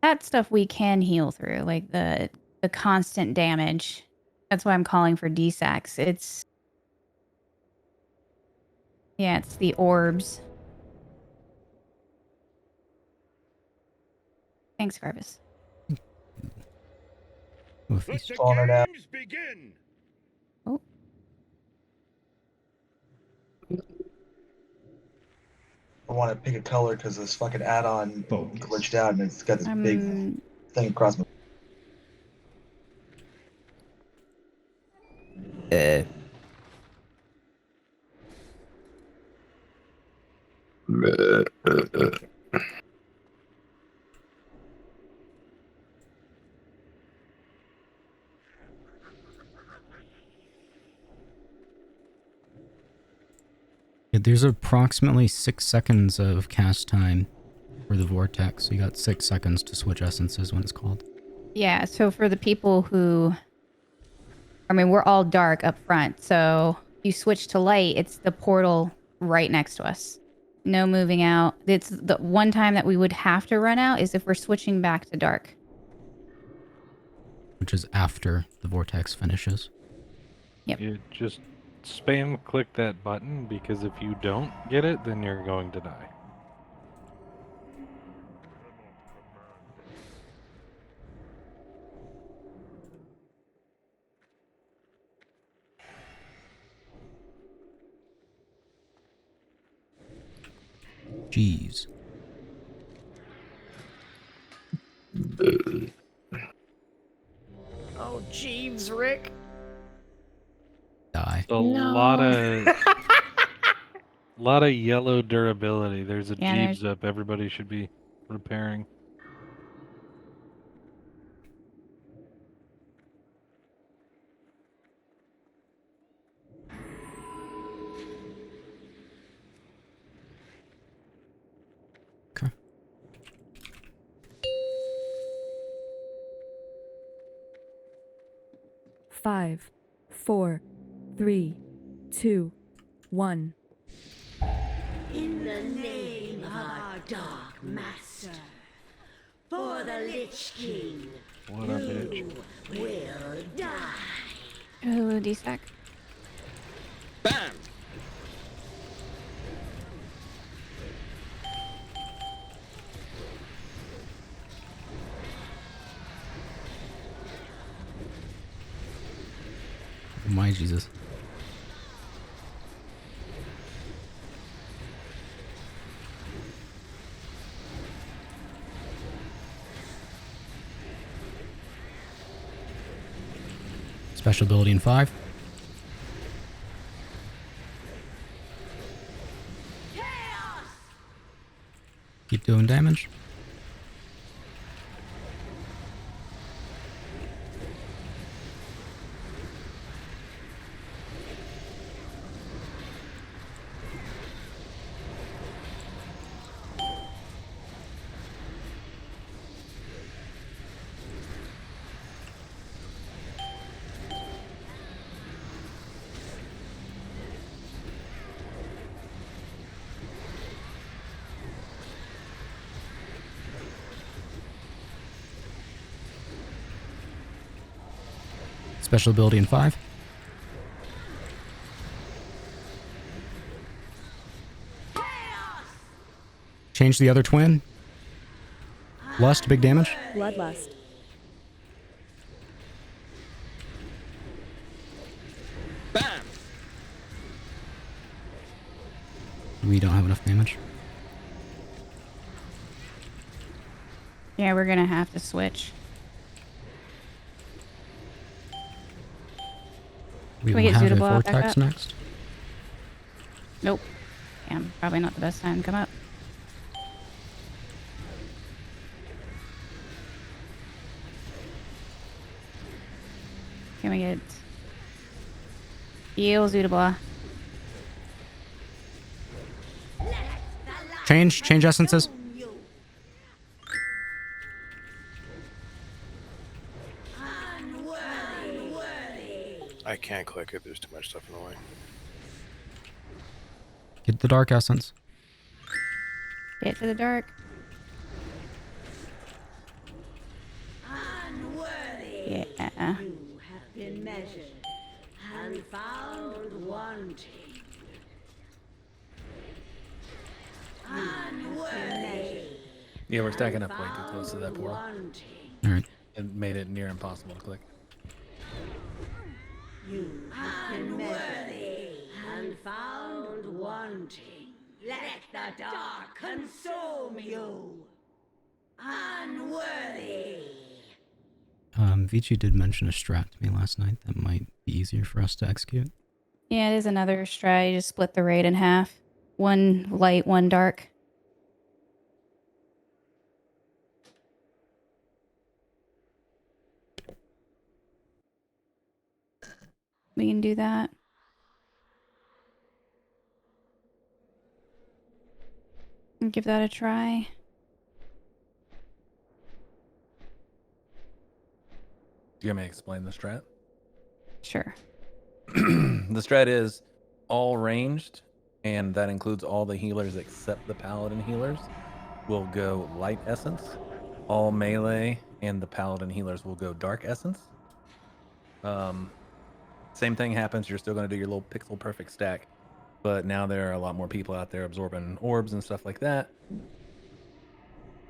That stuff we can heal through, like the constant damage. That's why I'm calling for DSACs. It's the orbs. Thanks, Garvis. Let the Calling her down. games begin. Oh, I want to pick a color because this fucking add-on glitched out and it's got this big thing across my. Yeah, there's approximately 6 seconds of cast time for the vortex. So you got 6 seconds to switch essences when it's called. yeah. So for the people who, I mean, we're all dark up front. So you switch to light, it's the portal right next to us. No moving out. It's the one time that we would have to run out is if we're switching back to dark. Which is after the vortex finishes. Yep. You just spam click that button because if you don't get it, then you're going to die. Jeez. Oh, Jeeves, Rick. Die. A lot of yellow durability. There's a Yeah, Jeeves up. Everybody should be repairing. Okay. Five, 4, 3, 2, 1. In the name of our Dark Master, for the Lich King, What up, bitch? you will die. Oh, DSAC. Bam! My Jesus. Special ability in 5. Keep doing damage. Special ability in 5. Change the other twin. Lust, big damage. Bloodlust. We don't have enough damage. Yeah, we're gonna have to switch. We Can will we get have a Zoodablah back vortex up? next. Nope. Damn, probably not the best time to come up. Can we get heal Zoodablah? Change essences. I can't click it. There's too much stuff in the way. Get the dark essence. Get to the dark. Yeah. You have been measured and found wanting. Unworthy. Yeah, we're stacking up way too close to that portal. Alright. It made it near impossible to click. You have been measured and found wanting. Let the dark consume you. Unworthy. Vici did mention a strat to me last night that might be easier for us to execute. Yeah, it is another strat. You just split the raid in half. One light, one dark. We can do that. And give that a try. Do you want me to explain the strat? Sure. The strat is all ranged, and that includes all the healers except the paladin healers will go light essence. All melee and the paladin healers will go dark essence. Same thing happens. You're still going to do your little pixel perfect stack, but now there are a lot more people out there absorbing orbs and stuff like that.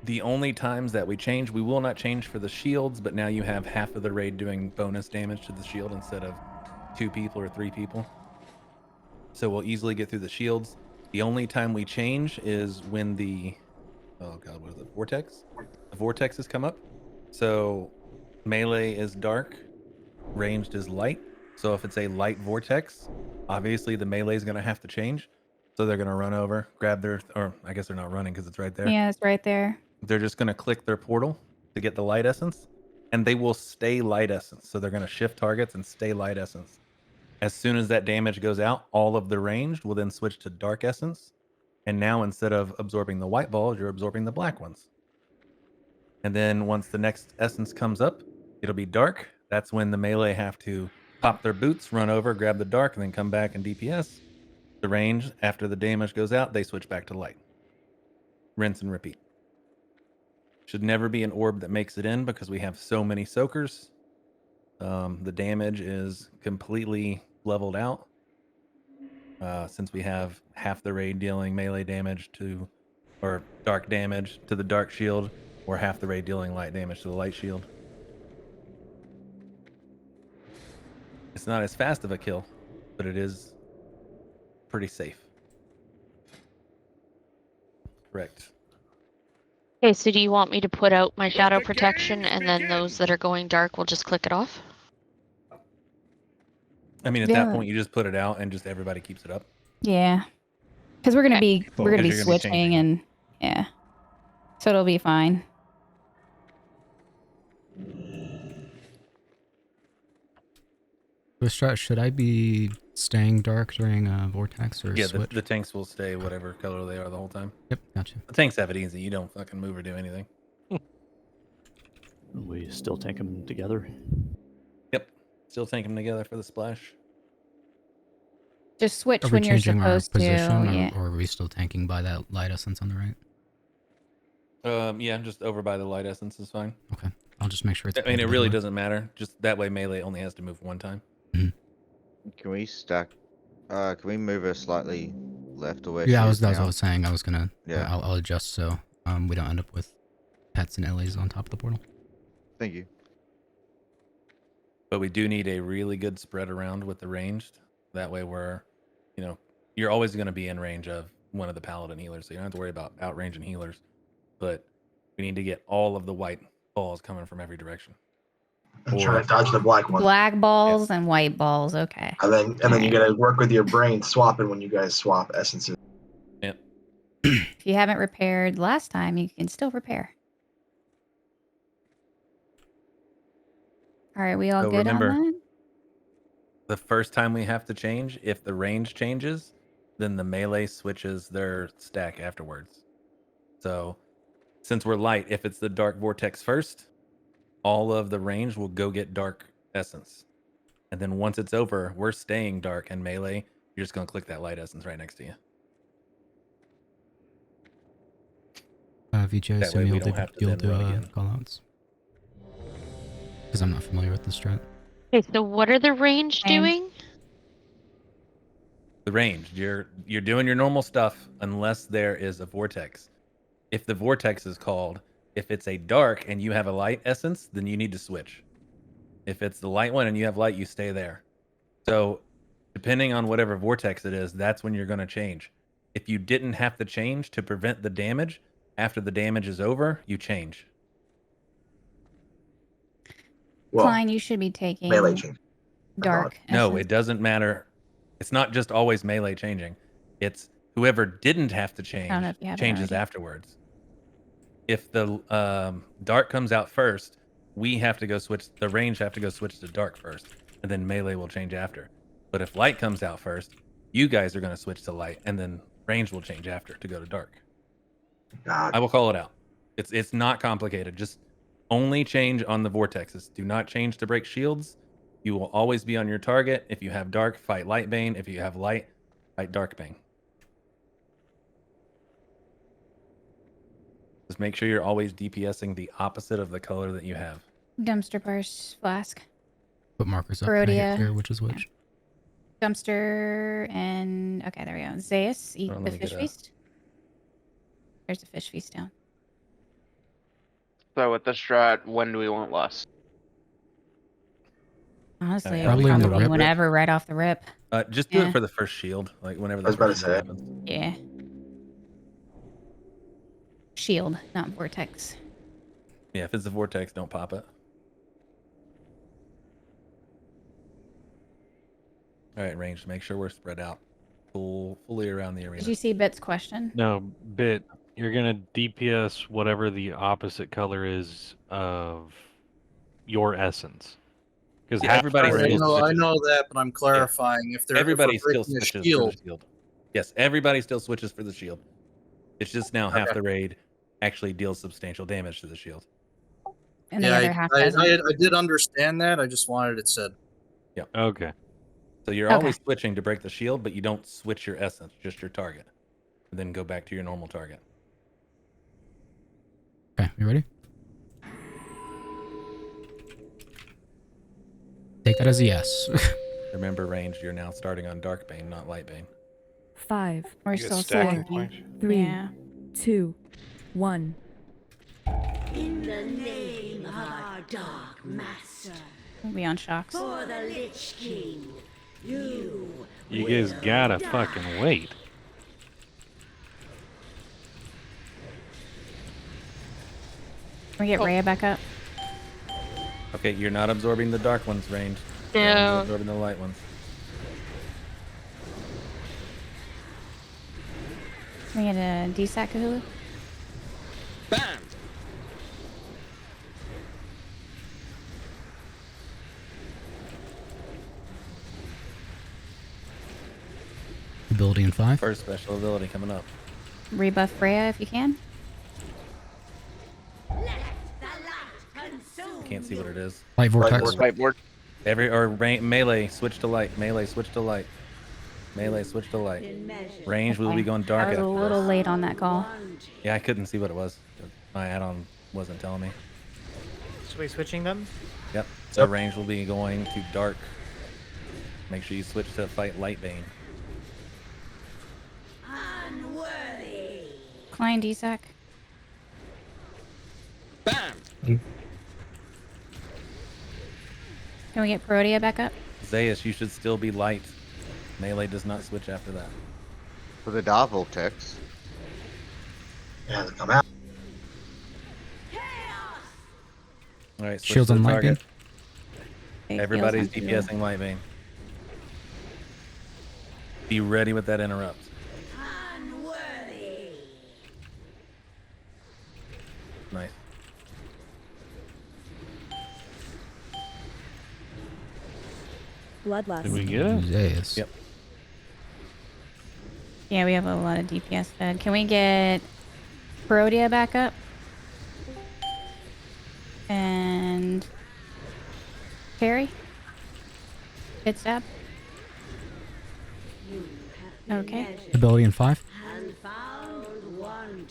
The only times that we change, we will not change for the shields, but now you have half of the raid doing bonus damage to the shield instead of 2 people or 3 people. So we'll easily get through the shields. The only time we change is when the, oh god, what is it, vortex? The vortexes come up. So melee is dark, ranged is light. So if it's a light vortex, obviously the melee is going to have to change. So they're going to run over, grab their, or I guess they're not running because it's right there. Yeah, it's right there. They're just going to click their portal to get the light essence, and they will stay light essence. So they're going to shift targets and stay light essence. As soon as that damage goes out, all of the ranged will then switch to dark essence. And now instead of absorbing the white balls, you're absorbing the black ones. And then once the next essence comes up, it'll be dark. That's when the melee have to pop their boots, run over, grab the dark, and then come back and DPS. The range, after the damage goes out, they switch back to light. Rinse and repeat. Should never be an orb that makes it in because we have so many soakers. The damage is completely leveled out. Since we have half the raid dealing melee damage to, or dark damage to the dark shield, or half the raid dealing light damage to the light shield. It's not as fast of a kill, but it is pretty safe. Correct. Okay, so do you want me to put out my shadow protection and then those that are going dark will just click it off? I mean, at that point, you just put it out and just everybody keeps it up. Yeah. Because we're gonna be Cool. we're gonna be 'Cause you're gonna be switching changing. and yeah. So it'll be fine. The strat, should I be staying dark during vortex or Yeah, switch? the tanks will stay whatever color they are the whole time. Yep, gotcha. The tanks have it easy. You don't fucking move or do anything. We still tank them together. Yep. Still tank them together for the splash. Just switch Are we when you're changing our supposed to. position, Yeah. or are we still tanking by that light essence on the right? Yeah, just over by the light essence is fine. Okay. I'll just make sure it's. I mean, it pulled really over. doesn't matter. Just that way, melee only has to move one time. Can we stack? Can we move her slightly left or where Yeah, she that is was what I now? was saying. I was gonna. Yeah. I'll adjust so we don't end up with pets and Ellie's on top of the portal. Thank you. But we do need a really good spread around with the ranged. That way, we're, you're always going to be in range of one of the paladin healers, so you don't have to worry about outranging healers. But we need to get all of the white balls coming from every direction. I'm trying to dodge the black one. Black balls and white balls. Okay. And then you gotta work with your brain swapping when you guys swap essences. Yep. If you haven't repaired last time, you can still repair. All right, we all So good remember, on that? the first time we have to change, if the range changes, then the melee switches their stack afterwards. So since we're light, if it's the dark vortex first, all of the range will go get dark essence. And then once it's over, we're staying dark and melee. You're just going to click that light essence right next to you. VJ, That assume way we you'll don't do, have to you'll then do run again. callouts. Because I'm not familiar with the strat. Okay, so what are the range doing? The range, you're doing your normal stuff unless there is a vortex. If the vortex is called, if it's a dark and you have a light essence, then you need to switch. If it's the light one and you have light, you stay there. So depending on whatever vortex it is, that's when you're going to change. If you didn't have to change to prevent the damage, after the damage is over, you change. Well, Klein, you should be taking melee change. dark. No, essence. it doesn't matter. It's not just always melee changing. It's whoever didn't have to change know if you have it changes already. afterwards. If the dark comes out first, we have to go switch. The range have to go switch to dark first, and then melee will change after. But if light comes out first, you guys are going to switch to light, and then range will change after to go to dark. God. I will call it out. It's not complicated. Just only change on the vortexes. Do not change to break shields. You will always be on your target. If you have dark, fight light bane. If you have light, fight dark bane. Just make sure you're always DPSing the opposite of the color that you have. Dumpster burst flask. Put markers up. Can I get Barodia. clear which is which? Dumpster and okay, there we go. Zeus, eat Hold on, the let me fish get a- feast. There's a fish feast down. So with the strat, when do we want less? Honestly, Yeah, it Probably would on the probably be rip. whenever, right off the rip. Just do Yeah. it for the first shield, like whenever I the was about first to shield say. happens. Yeah. Shield, not vortex. Yeah, if it's a vortex, don't pop it. All right, range. Make sure we're spread out fully around the arena. Did you see Bit's question? No, Bit, you're gonna DPS whatever the opposite color is of your essence. Because Yeah, everybody I still know switches. that, but I'm clarifying if they're Everybody if we're still breaking a switches shield. for the shield. Yes, everybody still switches for the shield. It's just now half the raid actually deals substantial damage to the shield. And the Yeah, other half I doesn't. did understand that. I just wanted it said. Yeah. Okay. So you're Okay. always switching to break the shield, but you don't switch your essence, just your target. And then go back to your normal target. Okay, you ready? Take that as a yes. Remember, range, you're now starting on Dark Bane, not Light Bane. 5, We're You get still stacking stacking. points. 3, Yeah. 2, 1. In the name of our dark master, We'll be on shocks. for the Lich King, you You guys will gotta die. fucking wait. Can we get Rhea back up? Okay, you're not absorbing the dark ones, range. No. You're absorbing the light ones. Can we get a DSAT Cthulhu? Bam! Ability in 5. First special ability coming up. Rebuff Rhea if you can. Let the light consume Can't see what it is. Light vortex. Whiteboard. Melee, switch to light. Melee, switch to light. Melee, switch to light. in measure. Range will be Okay. going dark I was a after little this. late on that call. Yeah, I couldn't see what it was. My add-on wasn't telling me. So we switching them? Yep. So range will be going to dark. Make sure you switch to fight Lightbane. Unworthy. Klein DSAC. Bam! Can we get Protea back up? Zeus, you should still be light. Melee does not switch after that. For the Dark Vortex. It hasn't come out. All right, switch Shields to on the Lightbane. target. Okay, Everybody's heals on shield. DPSing Lightbane. Be ready with that interrupt. Unworthy. Nice. Bloodlust. Did we get it? Zeus. Yep. Yeah, we have a lot of DPS dead. Can we get Protea back up? And Carry? Hit stab? You have been Okay. measured Ability in 5. and found wanting.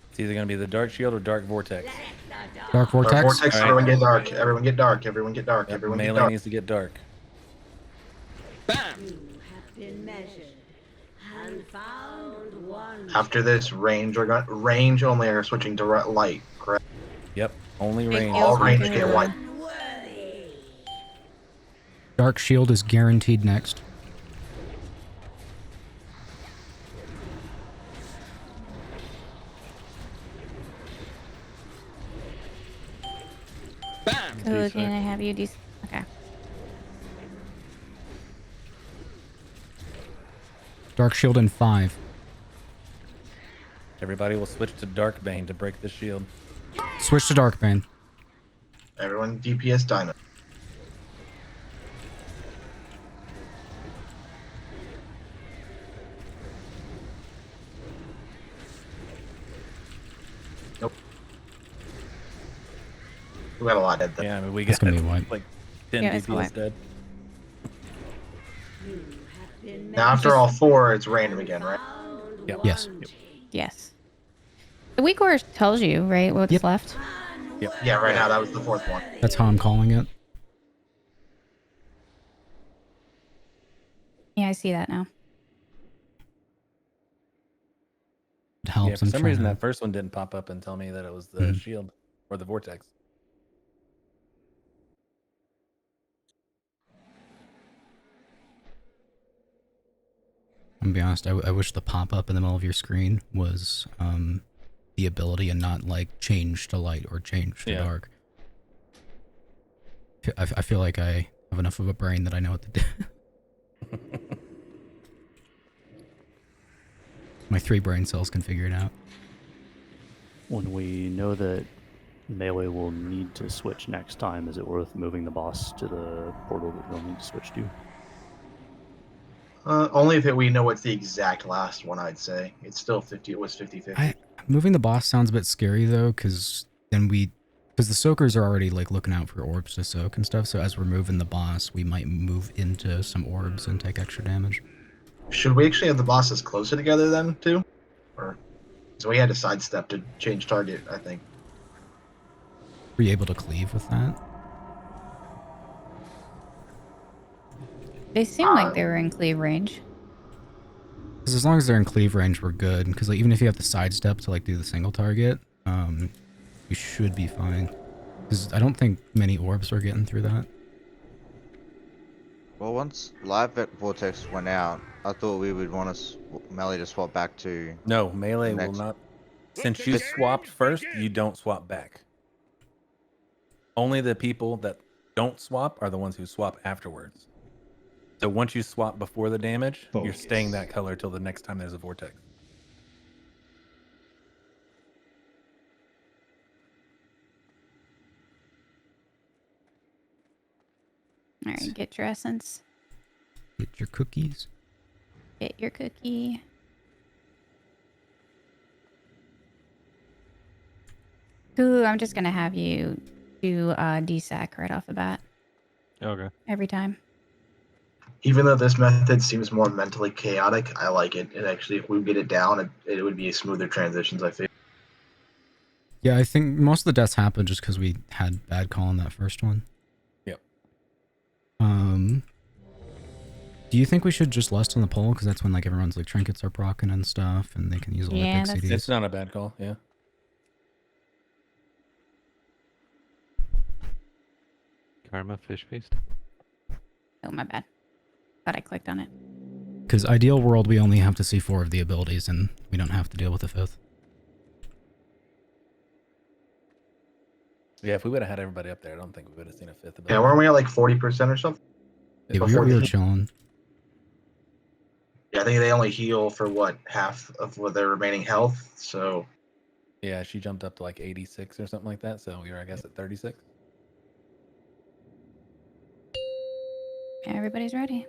It's either going to be the Dark Shield or Dark Vortex. Dark Vortex. Dark Vortex. All right. Everyone get dark. Everyone get dark. Everyone get dark. Yep, Everyone get Melee dark. needs to get dark. You have been measured and found wanting. After this, range only are switching to light. Correct. Yep. Only Big range. heals All on range food. get white. Unworthy. Dark Shield is guaranteed next. So can I have you Okay. Dark Shield in 5. Everybody will switch to Darkbane to break the shield. Switch to Darkbane. Everyone DPS diamond. Nope. We got a lot dead. Yeah, I mean, we That's got gonna be white. like 10 Yeah, it's DPS white. dead. You have been Now after all 4, it's random again, right? found Yep. Yes. wanting. Yes. The weak ore tells you, right, what's Yep. left? Yeah, right now that was the 4th one. That's how I'm calling it. Yeah, I see that now. It helps. Yeah, for I'm some trying reason to- that first one didn't pop up and tell me that it was the shield or the vortex. I'm gonna be honest. I wish the pop-up in the middle of your screen was the ability and not like change to light or change to dark. I feel like I have enough of a brain that I know what to do. My 3 brain cells can figure it out. When we know that melee will need to switch next time, is it worth moving the boss to the portal that they'll need to switch to? Only if we know what's the exact last one, I'd say. It's still 50. It was 50-50. Moving the boss sounds a bit scary though, because the soakers are already like looking out for orbs to soak and stuff. So as we're moving the boss, we might move into some orbs and take extra damage. Should we actually have the bosses closer together then, too? Or so we had to sidestep to change target, I think. Were you able to cleave with that? They seem like they were in cleave range. Because as long as they're in cleave range, we're good. Because like even if you have to sidestep to like do the single target, we should be fine. Because I don't think many orbs are getting through that. Well, once Live Vortex went out, I thought we would want us melee to swap back to. No, melee will not. Since you swapped first, you don't swap back. Only the people that don't swap are the ones who swap afterwards. So once you swap before the damage, you're staying that color till the next time there's a vortex. All right, get your essence. Get your cookies. Get your cookie. Ooh, I'm just gonna have you do DSAC right off the bat. Okay. Every time. Even though this method seems more mentally chaotic, I like it. And actually, if we get it down, it would be smoother transitions, I think. Yeah, I think most of the deaths happened just because we had bad call on that first one. Yep. Do you think we should just lust on the pole? Because that's when like everyone's like trinkets are proccing and stuff, and they can use all Yeah, the big that's- CDs. It's not a bad call. Yeah. Karma fish feast. Oh, my bad. Thought I clicked on it. Because ideal world, we only have to see 4 of the abilities, and we don't have to deal with the 5th. Yeah, if we would have had everybody up there, I don't think we would have seen a 5th ability. Yeah, weren't we at like 40% or something? Yeah, we Before were the- chilling. Yeah, I think they only heal for what, half of what their remaining health. So Yeah, she jumped up to like 86 or something like that. So we were, I guess, at 36. Everybody's ready.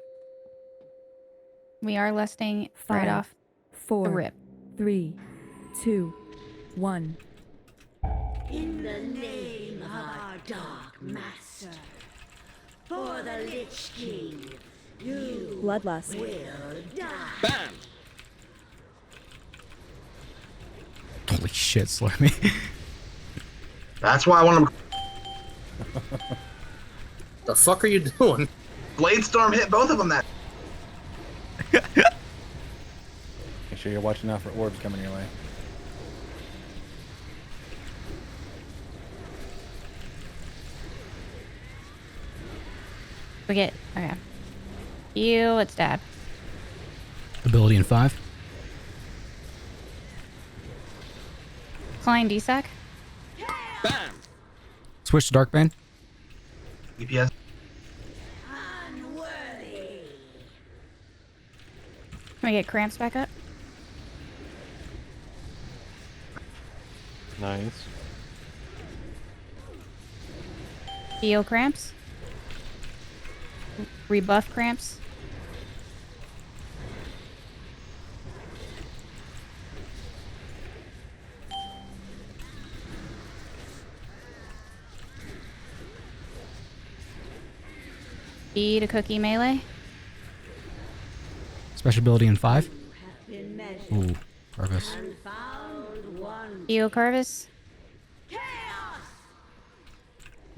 We are lusting right 5, off 4, the rip. 3, 2, 1. In the name of our Dark Master, for the Lich King, you Bloodlust. will die. Bam! Holy shit, Slurmy. that's why I want them. The fuck are you doing? Blade Storm hit both of them. That Make sure you're watching out for orbs coming your way. We get okay. Heal, it's stab. Ability in 5. Klein DSAC. Bam! Switch to Darkbane. DPS. Unworthy. Can we get cramps back up? Nice. Heal cramps. Rebuff cramps. Eat a cookie melee. Special ability in 5. Been measured Ooh, Carvis. and found one. Heal Carvis.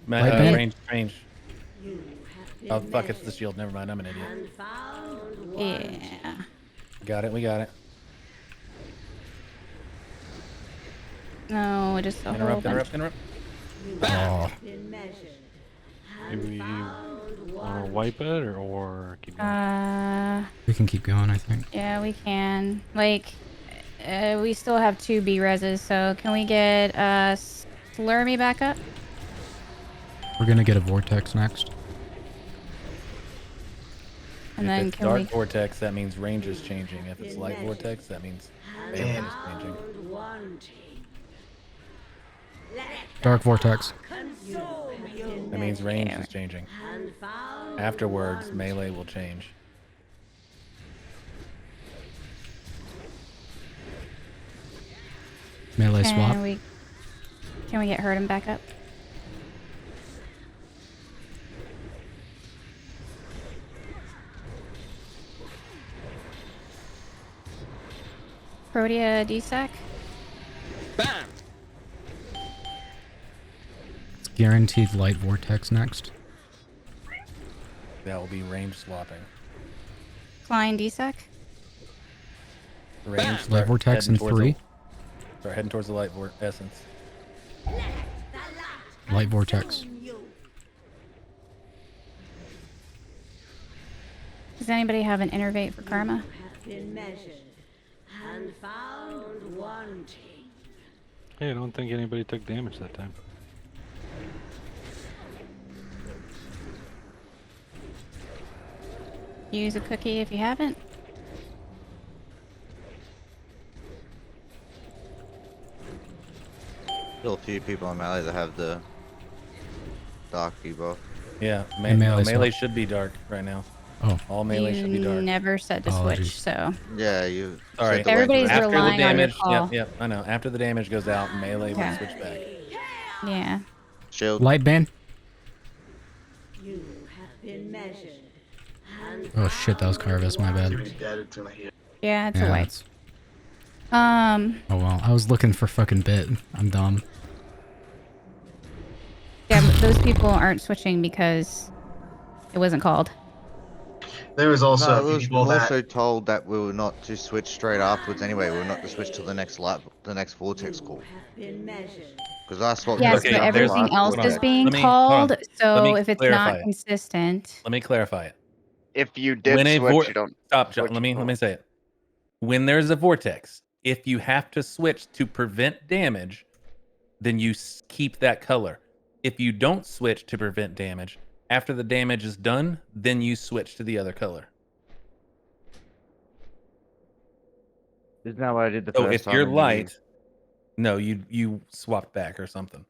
Light band? Range. You have been Oh, fuck, it's measured the shield. Never mind, I'm an idiot. and found one. Yeah. Got it, we got it. No, just a whole Interrupt, bunch. interrupt. Oh. Been measured Maybe you want to wipe it or keep going? We can keep going, I think. Yeah, we can. Like, we still have 2 B reses, so can we get Slurmy back up? We're gonna get a Vortex next. And If then it's can dark we? vortex, that means range is changing. If it's light vortex, that means melee is changing. found wanting. Let Dark Vortex. consume you That means range is changing. and found Afterwards, melee will change. Melee swap. Can we get Hurtem back up? Protea DSAC. Bam! It's guaranteed light Vortex next. That will be range swapping. Klein DSAC. Range Light start Vortex heading in towards 3. Start heading towards the light essence. Light Vortex. Does anybody have an innervate for Karma? have been measured and found wanting. Hey, I don't think anybody took damage that time. Use a cookie if you haven't. Still a few people in melee that have the dark debuff. Yeah, And melee melee swap. should be dark right now. Oh. All melee should be You dark. never said to Apologies. switch, so Yeah, you. All right. Everybody's After the relying on your damage, call. Yep, I know. After the damage goes out, melee will Okay. switch back. yeah. Shield. Light band. You have been measured and Oh shit, that was Carvis, my bad. He's dead. It's gonna hit. Yeah, it's a Yeah, wipe. it's- Oh well, I was looking for fucking bit. I'm dumb. those people aren't switching because it wasn't called. There was also No, a few it was people more that so told that we were not to switch straight afterwards anyway. We were not to switch till the next vortex call. Because I swapped Yes, back but down to everything last else is vortex. being Let me- hold on. called, so Let me if it's clarify not it. consistent. Let me clarify it. If you did When a switch, you don't stop, John. switch Let me at all. say it. When there's a vortex, if you have to switch to prevent damage, then you keep that color. If you don't switch to prevent damage, after the damage is done, then you switch to the other color. Isn't that what I did the So first if time? you're and you- light, no, you swapped back or something.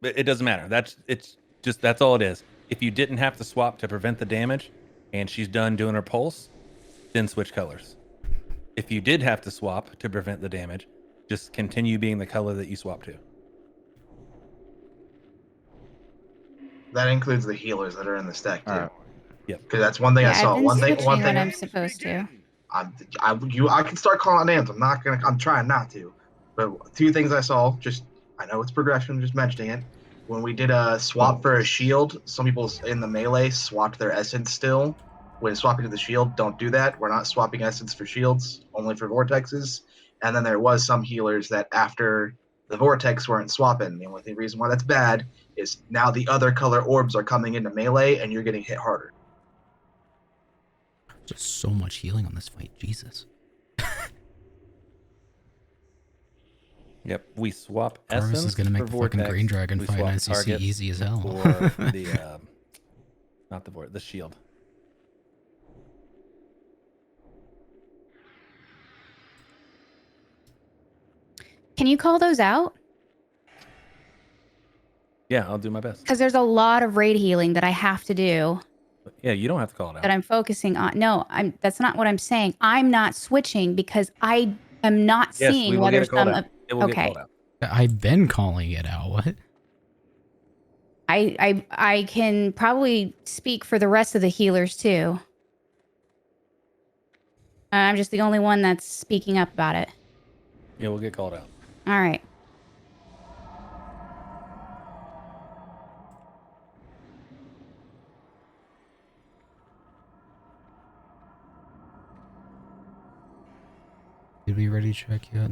But it doesn't matter. That's all it is. If you didn't have to swap to prevent the damage, and she's done doing her pulse, then switch colors. If you did have to swap to prevent the damage, just continue being the color that you swapped to. that includes the healers that are in the stack too. Alright. Yep. Because that's one thing I Yeah, saw. I've been One thing. switching when I'm supposed to. I can start calling out names. I'm trying not to. But two things I saw. Just I know it's progression. Just mentioning it. When we did a swap for a shield, some people in the melee swapped their essence still. When swapping to the shield, don't do that. We're not swapping essence for shields, only for vortexes. And then there was some healers that after the vortex weren't swapping. The only reason why that's bad is now the other color orbs are coming into melee and you're getting hit harder. Just so much healing on this fight. Jesus. Yep, we swap Jarvis essence is gonna make for the fucking vortex. green dragon We fight in swap ICC targets easy as hell. For the not the vortex, the shield. Can you call those out? Yeah, I'll do my best. Because there's a lot of raid healing that I have to do Yeah, you don't have to call it out. that I'm focusing on. No, that's not what I'm saying. I'm not switching because I am not Yes, we seeing will whether get it called some. out. It will get Okay. called out. I've been calling it out. What? I can probably speak for the rest of the healers too. I'm just the only one that's speaking up about it. Yeah, we'll get called out. All right. Did we ready check yet?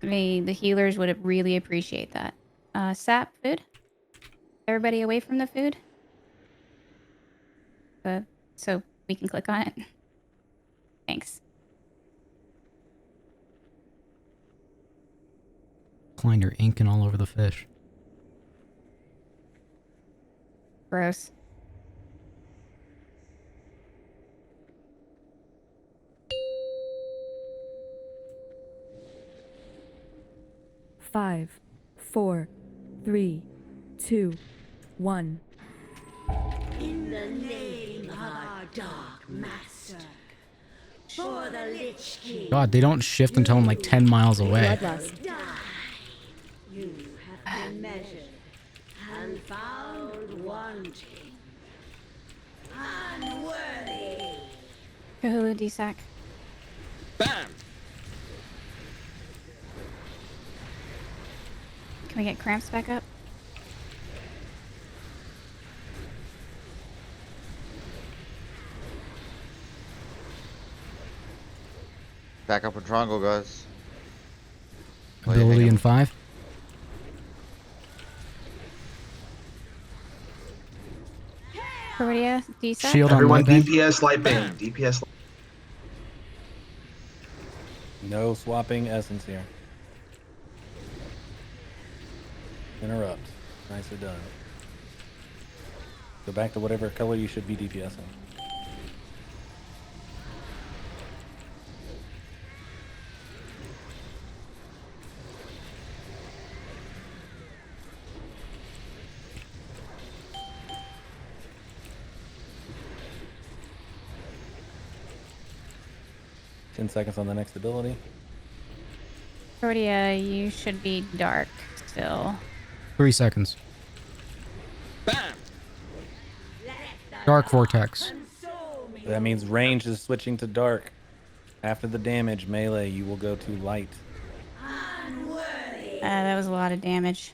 The healers would really appreciate that. Sap, food? Everybody away from the food? So we can click on it. Thanks. Klein, you're inking all over the fish. Gross. Five, 4, 3, 2, 1. In the name of our dark master, for the Lich King. God, they don't shift until I'm like 10 miles away. You have been measured and found wanting. Unworthy. Cthulhu DSAC. Bam! Can we get cramps back up? Back up in triangle, guys. What are you Ability thinking? in 5. Protea, DSAC? Shield on Everyone, light bang. DPS light bang. DPS. No swapping essence here. Interrupt. Nicely done. Go back to whatever color you should be DPSing. Ten seconds on the next ability. Protea, you should be dark still. 3 seconds. Dark vortex. That means range is switching to dark. After the damage melee, you will go to light. Unworthy. That was a lot of damage.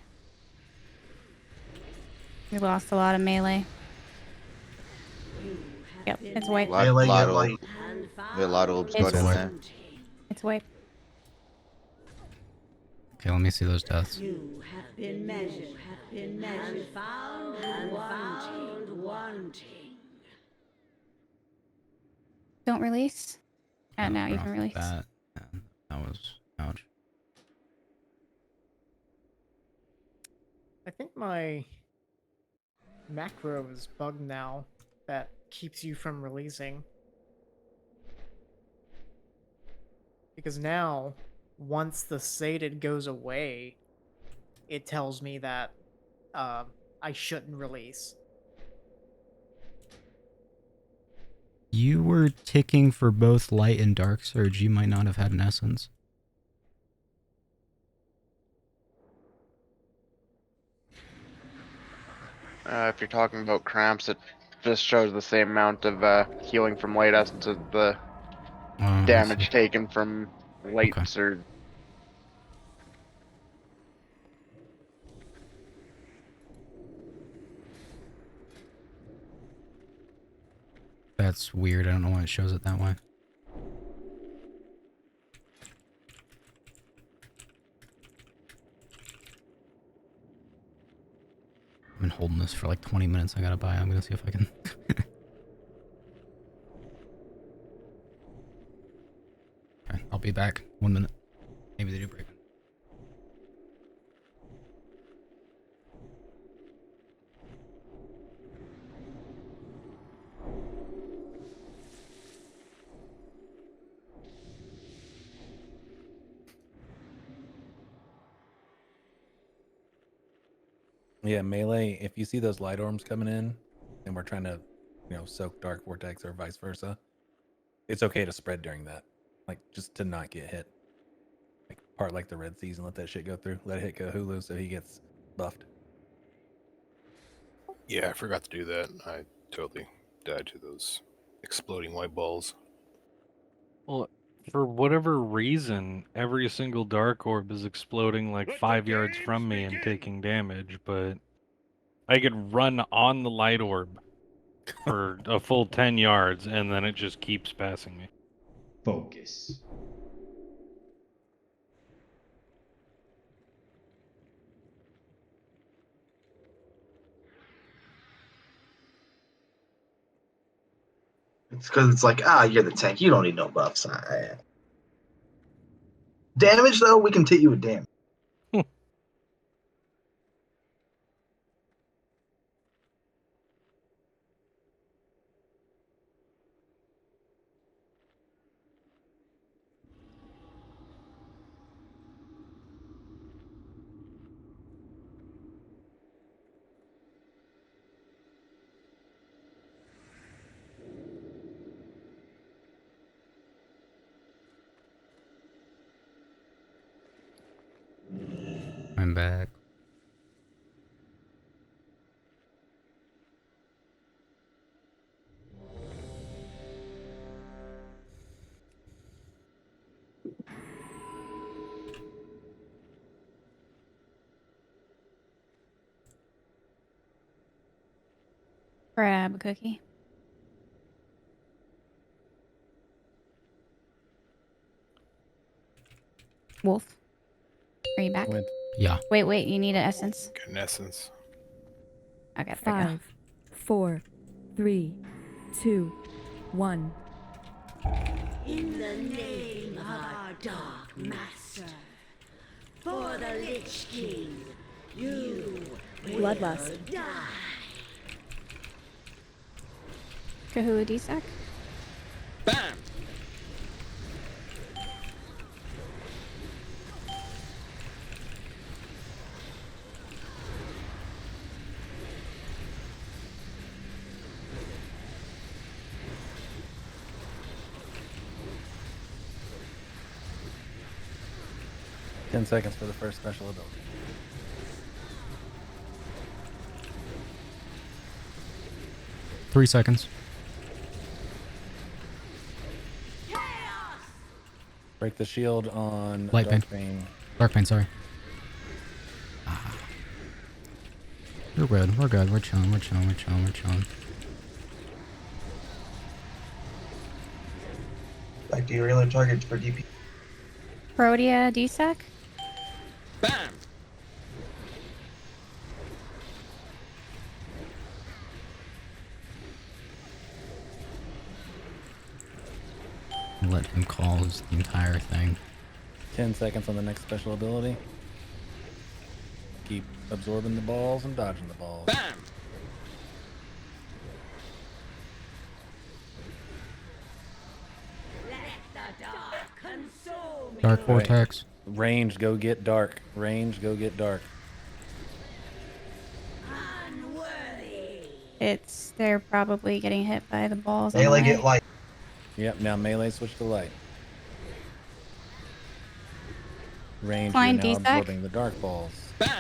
We lost a lot of melee. Yep, it's wiped. Melee, lot get of, light. yeah, a lot of orbs It's got in wiped. there. It's wiped. Okay, let me see those deaths. You have been measured, and found wanting. Don't release. Now you Right can off release. the bat. Yeah, that was ouch. I think my macro is bugged now that keeps you from releasing. Because now, once the sated goes away, it tells me that I shouldn't release. You were ticking for both light and dark surge. You might not have had an essence. If you're talking about cramps, it just shows the same amount of healing from light essence as the I damage see. taken from light Okay. surge. That's weird. I don't know why it shows it that way. I've been holding this for like 20 minutes. I gotta buy it. I'm gonna see if I can. Okay, I'll be back. 1 minute. Maybe they do break. Yeah, melee, if you see those light orbs coming in and we're trying to, soak dark vortex or vice versa, it's okay to spread during that. Like, just to not get hit. Like, part like the red season, let that shit go through. Let it hit Cthulhu so he gets buffed. Yeah, I forgot to do that. I totally died to those exploding white balls. Well, for whatever reason, every single dark orb is exploding like 5 yards from me and taking damage, but I could run on the light orb for a full 10 yards and then it just keeps passing me. Focus. It's because it's like, you're the tank. You don't need no buffs. Damage, though, we can hit you with damage. I'm back. Grab a cookie. Wolf. Are you back? Yeah. Wait, you need an essence? Get an essence. Okay, there you go. 5, 4, 3, 2, 1. In the name of our Dark Master, for the Lich King, you Bloodlust. will die. Cthulhu D-Sack? Bam! Ten seconds for the first special ability. Three seconds. Break the shield on Light Dark Bane. Bane. Dark Bane, sorry. We're good. We're good. We're chilling. We're chilling. We're chilling. We're chilling. Back to your regular targets for DP. Protea DSEC? Bam! Let him call the entire thing. 10 seconds on the next special ability. Keep absorbing the balls and dodging the balls. Bam! Dark Vortex. Range, go get dark. Range, go get dark. They're probably getting hit by the balls. on the Melee way. get light. Yep, now melee switch to light. Range, Fine, you're now D-Sec. absorbing the dark balls. Bam!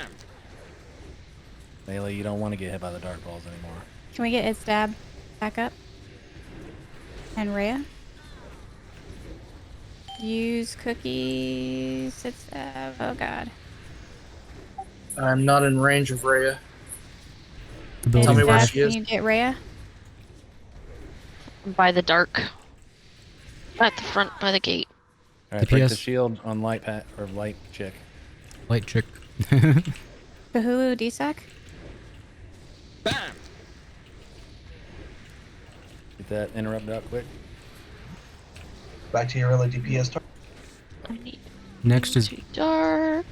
Melee, you don't want to get hit by the dark balls anymore. Can we get its stab back up? And Rhea? Use cookies. Its stab. Oh god. I'm not in range of Rhea. The Tell me building where Stab, she is. Can you get Rhea? By the dark. At the front by the gate. Alright, break the DPS. shield on light pat or light chick. Light chick. Cthulhu DSEC? Bam! Get that interrupt out quick. Back to your regular DPS target. I need Next is dark.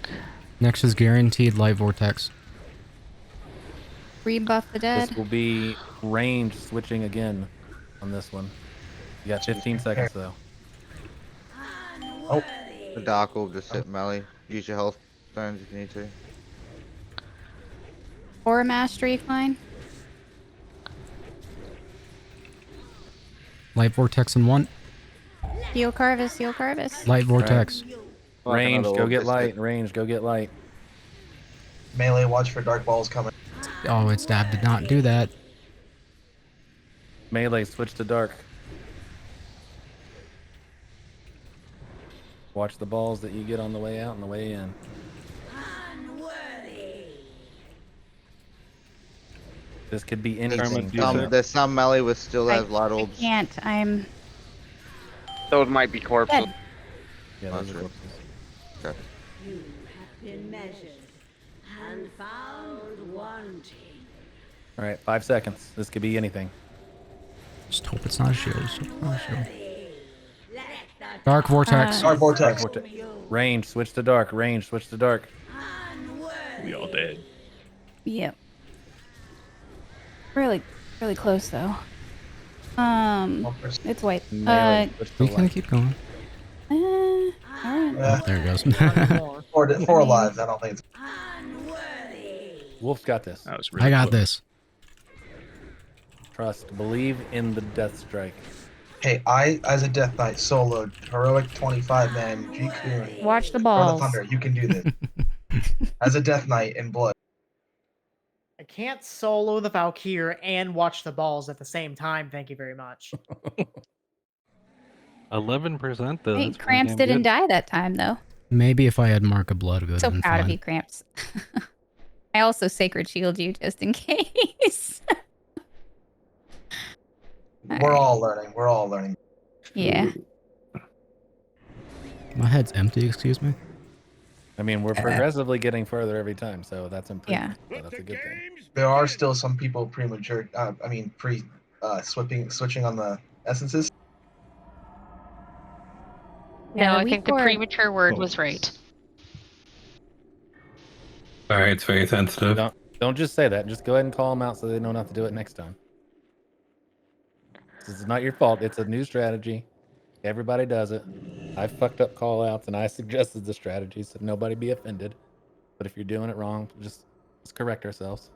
guaranteed light vortex. Rebuff the dead. This will be range switching again on this one. You got 15 seconds though. Oh, The Dark Orb just hit melee. Use your health stones if you need to. Or mastery fine. Light vortex in 1. Heal Carvis, heal Carvis. Light vortex. Range, another go orb get just light. hit. Range, go get light. melee, watch for dark balls coming. Oh, its stab did not do that. Melee, switch to dark. Watch the balls that you get on the way out and the way in. This could be anything. There's some melee with still has light I orbs. can't. I'm Those might be corpses. dead. Yeah, those are corpses. Okay. You have been measured and found wanting. Alright, 5 seconds. This could be anything. Just hope it's not a shield. Just hope it's not a shield. Dark vortex. Dark vortex. Range, switch to dark. Range, switch to dark. We all dead. Yep. Really close though. It's white. Melee, switch to We can light. keep going. Alright. Oh, there it goes. Four alive. I don't think it's. Wolf's got this. That was really I got close. this. Trust. Believe in the death strike. Hey, I, as a Death Knight, soloed heroic 25-man G-Kun. Watch the Throw the balls. thunder. You can do this. As a Death Knight in blood. I can't solo the Val'kyr and watch the balls at the same time. Thank you very much. 11% though. Hey, that's pretty Cramps damn didn't good. die that time though. Maybe if I had Mark of Blood, it would So have been proud fine. of you, Cramps. I also Sacred Shield you just in case. We're all learning. We're all learning. Yeah. My head's empty, excuse me. I mean, we're progressively getting further every time, so that's improvement. Yeah. So that's a good thing. There are still some people switching on the essences. No, Yeah, I the think the weak premature word was right. Sorry, it's very sensitive. Don't just say that. Just go ahead and call them out so they know not to do it next time. This is not your fault. It's a new strategy. Everybody does it. I fucked up call outs and I suggested the strategy so nobody be offended. But if you're doing it wrong, just let's correct ourselves.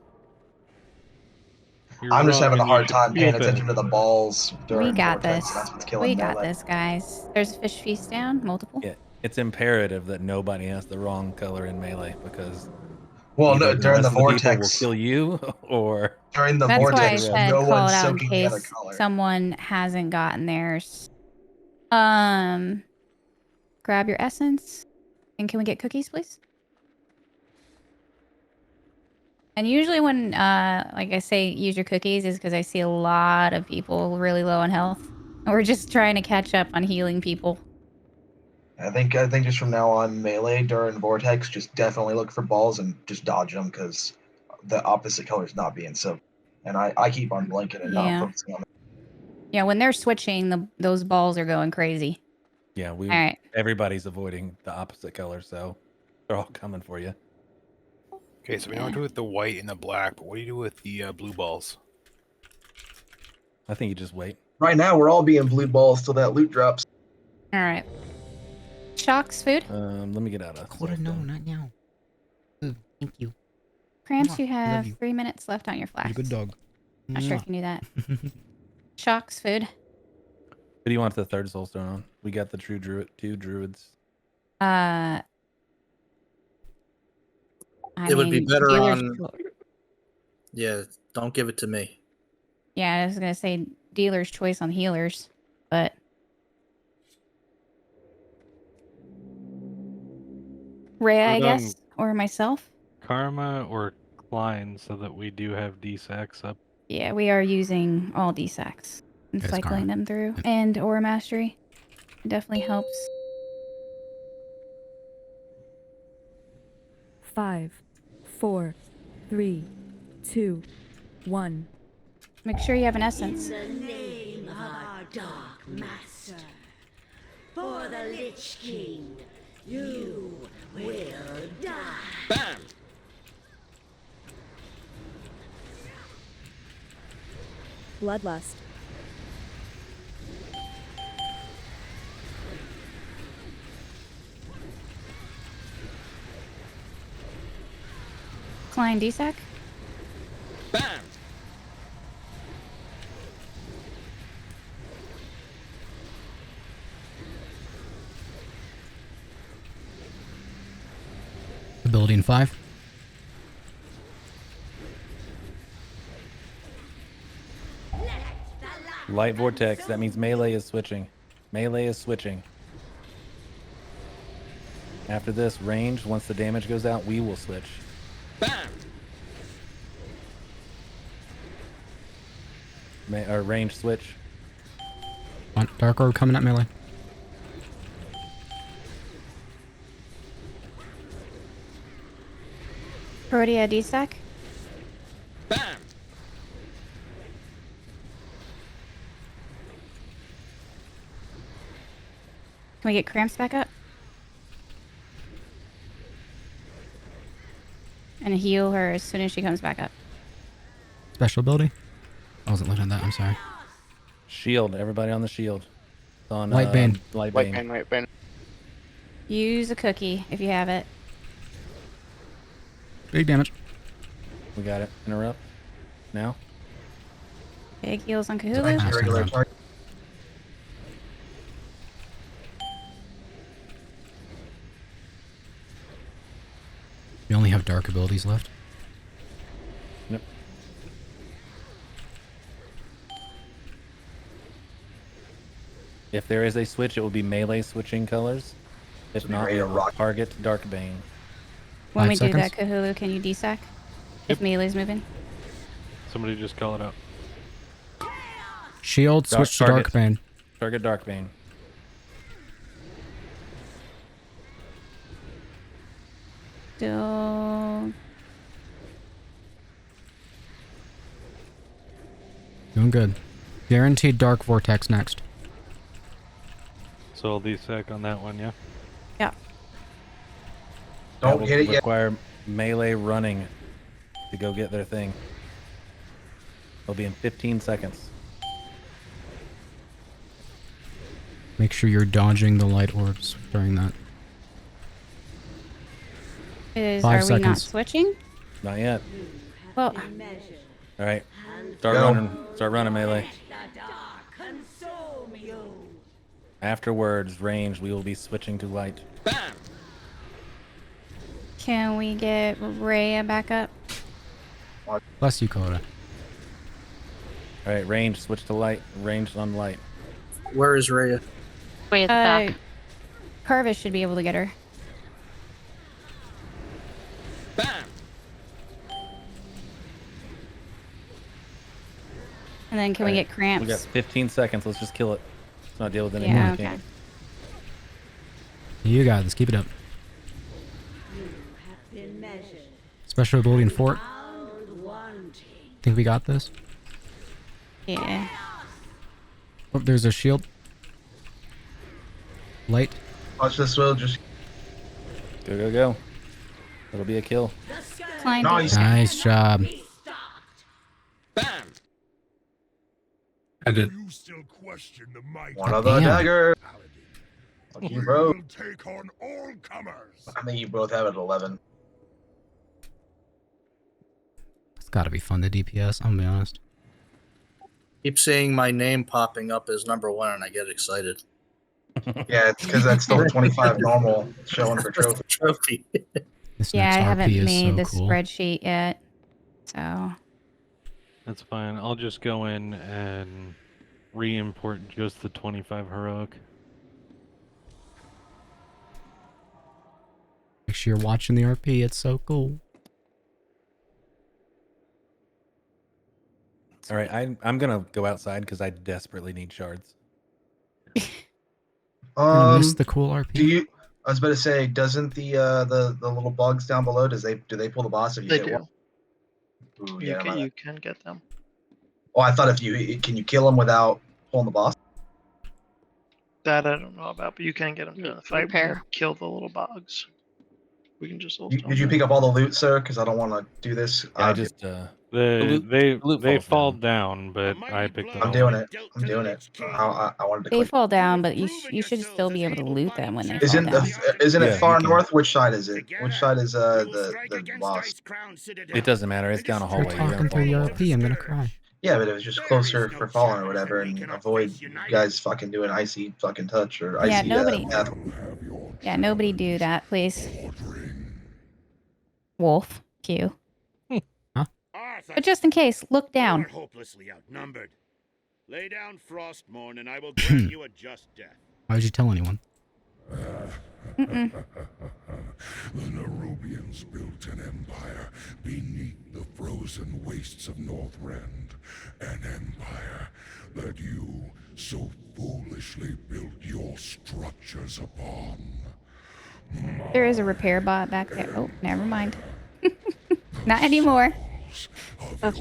I'm just having a hard time paying attention to the balls during We got vortex, this. and that's what's killing We me. got this, guys. There's a fish feast down. Multiple. Yeah, it's imperative that nobody has the wrong color in melee because Well, either no, during the rest of people vortex. will kill you or During the That's why I vortex, said no call one's it out in soaking the other case color. someone hasn't gotten theirs. Grab your essence. And can we get cookies, please? And usually when, like I say, use your cookies is because I see a lot of people really low on health. And we're just trying to catch up on healing people. I think just from now on, melee during vortex, just definitely look for balls and just dodge them because the opposite color is not being so. And I keep on blinking and not Yeah. focusing on it. Yeah, when they're switching, those balls are going crazy. Yeah, All right. everybody's avoiding the opposite color, so they're all coming for you. Okay, so we know what to do with the white and the black, but what do you do with the blue balls? I think you just wait. Right now, we're all being blue balls till that loot drops. All right. Shocks food. Let me get out of. Quarter, no, not now. Thank you. Cramps, you Love have you. 3 minutes left on your flask. You're a good dog. Not sure if you knew that. Shocks food. What do you want the third soul stone on? We got the two druids. It would be better on. Yeah, don't give it to me. Yeah, I was gonna say dealer's choice on healers, but Rhea, I Put on guess, or myself. Karma or Klein so that we do have D-Sax up. Yeah, we are using all D-Sacs and Yes, cycling Karma. them through, and Aura Mastery. It definitely helps. 5, 4, 3, 2, 1. Make sure you have an essence. In the name of our Dark Master, for the Lich King, you will die. Bam! Bloodlust. Klein D-Sac. Bam! Ability in 5. Light vortex. That means melee is switching. Melee is switching. After this, range. Once the damage goes out, we will switch. Bam! Range switch. Dark Orb coming at melee. Protea D-Sac. Bam! Can we get Cramps back up? And heal her as soon as she comes back up. Special ability? I wasn't looking at that, I'm sorry. Shield. Everybody on the shield. It's on Light Bane. Light White Bane. pain, white pain. Use a cookie if you have it. Big damage. We got it. Interrupt. Now. Big heals on Regular Cthulhu. target. We only have dark abilities left. Yep. If there is a switch, it will be melee switching colors. If not, we will target Dark Bane. When 5 we seconds. do that, Cthulhu, can you D-Sac? If melee's moving. Somebody just call it out. Shield, switch to Dark Bane. Target Dark Bane. Still. Doing good. Guaranteed Dark Vortex next. So I'll D-Sac on that one, yeah? Yeah. Don't That get will it yet. require melee running to go get their thing. It'll be in 15 seconds. Make sure you're dodging the light orbs during that. Are 5 we not seconds. switching? Not yet. Well, All right. Start Go. running. Start running melee. Consume you. Afterwards, range, we will be switching to light. Bam! can we get Rhea back up? Bless you, Coda. All right, range, switch to light. Range on light. Where is Rhea? Way at the back. Carvis should be able to get her. Bam! And then can we get cramps? We got 15 seconds. Let's just kill it. Let's not deal with any Yeah, more. okay. You got this. Keep it up. Been measured. Special ability in fort. Found wanting. Think we got this? Yeah. Oh, there's a shield. Light. Watch this, Will. Just Go, go, go. It'll be a kill. Nice job. I did. You still question the might one of the dagger. Fuck you, bro. will take on all comers. I think you both have it at 11. It's gotta be fun to DPS, I'm gonna be honest. Keep seeing my name popping up as number 1 and I get excited. Yeah, it's because that's still 25 normal showing for trophy. Trophy. This Yeah, I next haven't RP is made so the cool. spreadsheet yet. So That's fine. I'll just go in and re-import just the 25 heroic. Make sure you're watching the RP, it's so cool. All right, I'm gonna go outside because I desperately need shards. I missed the cool RP. Do you? I was about to say, doesn't the little bugs down below? Do they pull the boss if you They hit do. one? Ooh, yeah, never mind. You can get them. Oh, I thought if you can you kill them without pulling the boss? That I don't know about, but you can get them during the fight. Repair. Kill the little bugs. We can just ult them. Did you pick up all the loot, sir? Because I don't want to do this. I just They fall down, but I picked them I'm up. doing it. I'm doing it. I wanted to. they Click. fall down, but you should still be able to loot them when they fall Isn't down. isn't Yeah, it far you can. north? Which side is it? Which side is the boss? It doesn't matter. It's down a If you're hallway. You're talking gonna through fall the in the RP, I'm gonna cry. Yeah, but it was just closer for falling or whatever, and avoid you guys fucking doing icy fucking touch or icy. Yeah, nobody. Death. Yeah, nobody do that, please. Wolf, Q. But just in case, look down. You are hopelessly outnumbered. Lay down Frostmourne, and I will grant you a just death. Why would you tell anyone? Mm-mm. The Nerubians built an empire beneath the frozen wastes of Northrend. An empire that you so foolishly built your structures upon. There is a repair bot back there. Oh, never mind. Not anymore. Oh.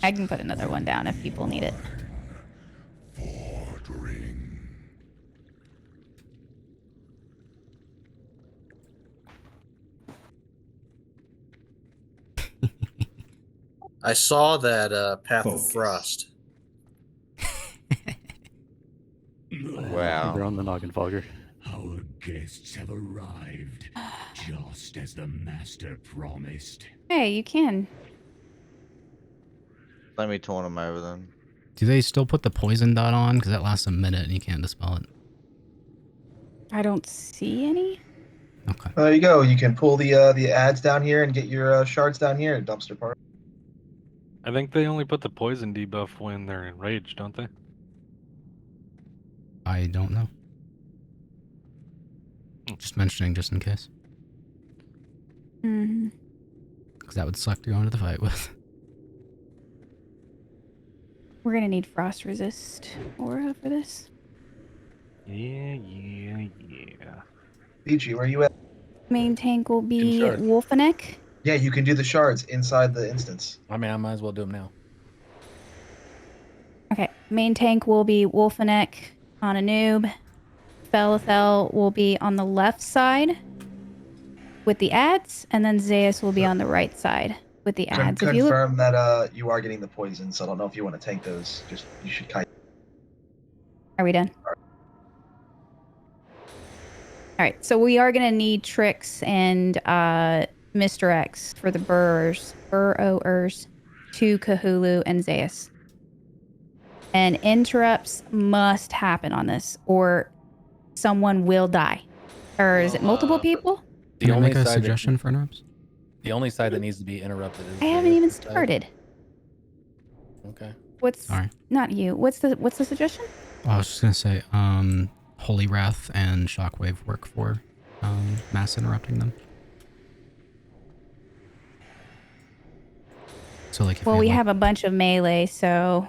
I can put another one down if people need it. I saw that Path of Frost. Wow. You're on the noggin, Val'kyr. Our guests have arrived, just as the master promised. Hey, you can. Let me turn them over then. Do they still put the poison dot on? Because that lasts a minute and you can't dispel it. I don't see any. Okay. There you go. You can pull the ads down here and get your shards down here in dumpster park. I think they only put the poison debuff when they're enraged, don't they? I don't know. Just mentioning just in case. Mm-hmm. Because that would suck to go into the fight with. We're gonna need frost resist aura for this. Yeah. BG, where you at? Main tank will be Shards. Wolfenek. Yeah, you can do the shards inside the instance. I mean, I might as well do them now. Okay, main tank will be Wolfenek on Anub. Belethel will be on the left side with the ads, and then Zeus will be on the right side with the ads. If you look, Confirm that you are getting the poison, so I don't know if you want to tank those. Just you should kind. are we done? All right, so we are gonna need tricks and Mr. X for the burrowers to Cthulhu and Zeus. And interrupts must happen on this, or someone will die. Or is it multiple people? Can I make a side suggestion for interrupts? The only side that needs to be interrupted is. I haven't even started. Okay. What's Sorry. not you? What's the suggestion? I was just gonna say, Holy Wrath and Shockwave work for mass interrupting them. So like, if Well, we like, have a bunch of melee, so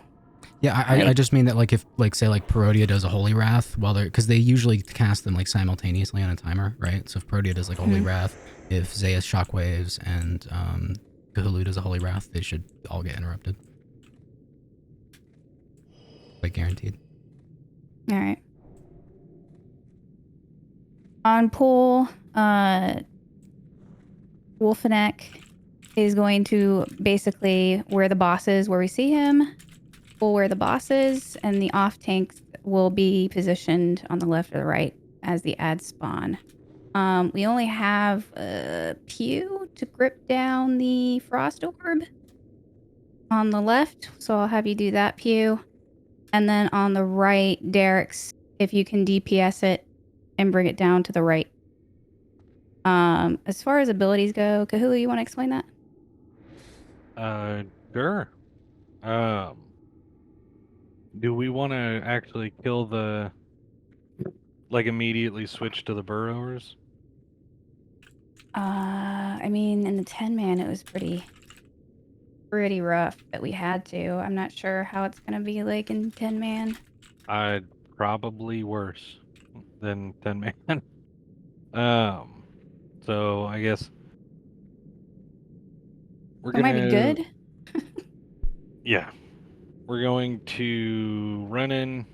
yeah, I just mean that like if like say like Perodia does a Holy Wrath while they're because they usually cast them like simultaneously on a timer, right? So if Perodia does like a Holy Wrath, if Zeus Shockwaves and Cthulhu does a Holy Wrath, they should all get interrupted. Like guaranteed. all right. On pool, Wolfenek is going to basically where the boss is, where we see him, pull where the boss is, and the off tanks will be positioned on the left or the right as the ad spawn. We only have a Pew to grip down the frost orb on the left, so I'll have you do that, Pew. And then on the right, Derek's, if you can DPS it and bring it down to the right. As far as abilities go, Cthulhu, you want to explain that? Sure. Do we want to actually kill the, like, immediately switch to the burrowers? I mean, in the 10-man, it was pretty rough that we had to. I'm not sure how it's gonna be like in 10-man. Probably worse than 10-man. So I guess we're It might be good. Yeah. We're going to run in,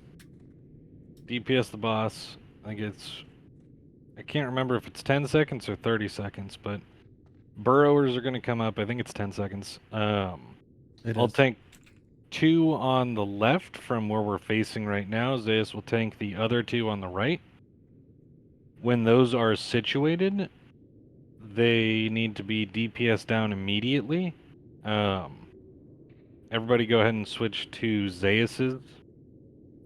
DPS the boss. I can't remember if it's 10 seconds or 30 seconds, but burrowers are going to come up. I think it's 10 seconds. I'll tank 2 on the left from where we're facing right now. Zeus will tank the other 2 on the right. When those are situated, they need to be DPS down immediately. Everybody go ahead and switch to Zeus's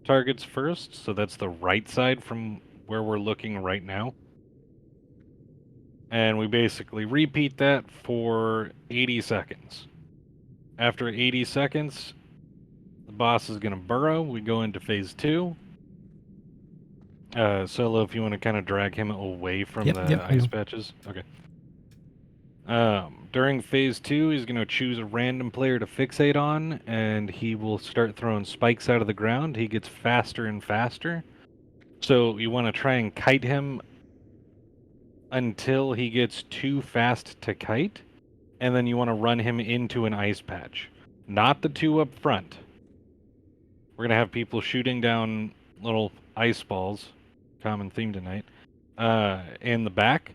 targets first. So that's the right side from where we're looking right now. And we basically repeat that for 80 seconds. After 80 seconds, the boss is going to burrow. We go into phase 2. Solo, if you want to kind of drag him away from the ice patches. Okay. During phase 2, he's going to choose a random player to fixate on, and he will start throwing spikes out of the ground. He gets faster and faster. So you want to try and kite him until he gets too fast to kite, and then you want to run him into an ice patch. Not the 2 up front. We're going to have people shooting down little ice balls, common theme tonight, in the back.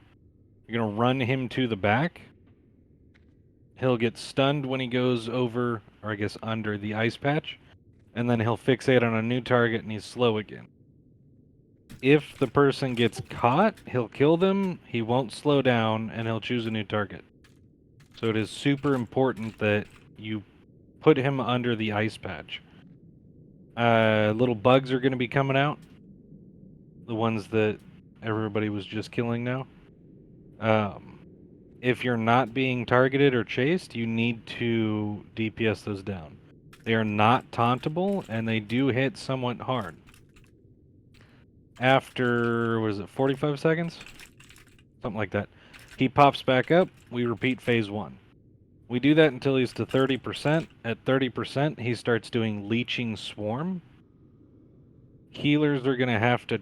You're going to run him to the back. He'll get stunned when he goes over, or I guess under the ice patch, and then he'll fixate on a new target and he's slow again. If the person gets caught, he'll kill them, he won't slow down, and he'll choose a new target. So it is super important that you put him under the ice patch. Little bugs are going to be coming out. The ones that everybody was just killing now. If you're not being targeted or chased, you need to DPS those down. They are not tauntable, and they do hit somewhat hard. After, was it 45 seconds? Something like that. He pops back up, we repeat phase 1. We do that until he's to 30%. At 30%, he starts doing Leeching Swarm. Healers are going to have to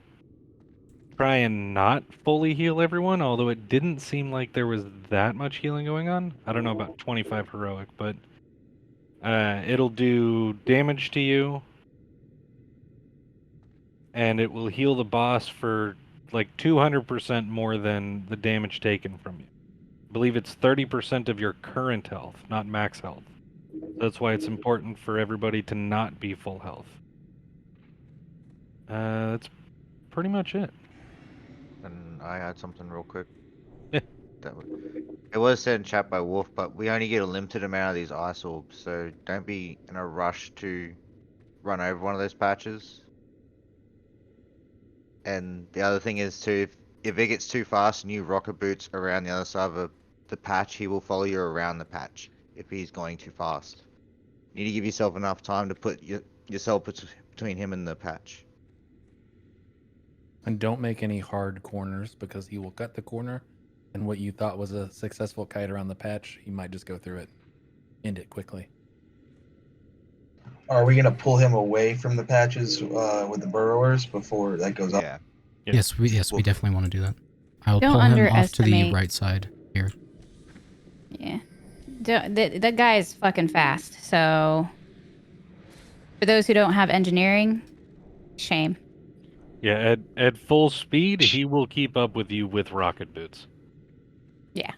try and not fully heal everyone, although it didn't seem like there was that much healing going on. I don't know about 25 heroic, but it'll do damage to you, and it will heal the boss for like 200% more than the damage taken from you. I believe it's 30% of your current health, not max health. That's why it's important for everybody to not be full health. That's pretty much it. And I had something real quick. It was said in chat by Wolf, but we only get a limited amount of these ice orbs, so don't be in a rush to run over one of those patches. And the other thing is too, if it gets too fast and you rocket boots around the other side of the patch, he will follow you around the patch if he's going too fast. You need to give yourself enough time to put yourself between him and the patch. And don't make any hard corners, because he will cut the corner, and what you thought was a successful kite around the patch, he might just go through it. end it quickly. Are we gonna pull him away from the patches with the burrowers before that goes up? Yeah. Yes, we definitely want to do that. I'll Don't pull him off to the underestimate- right side here. Yeah. That guy is fucking fast. So, for those who don't have engineering, shame. Yeah, at full speed, he will keep up with you with rocket boots. Yeah.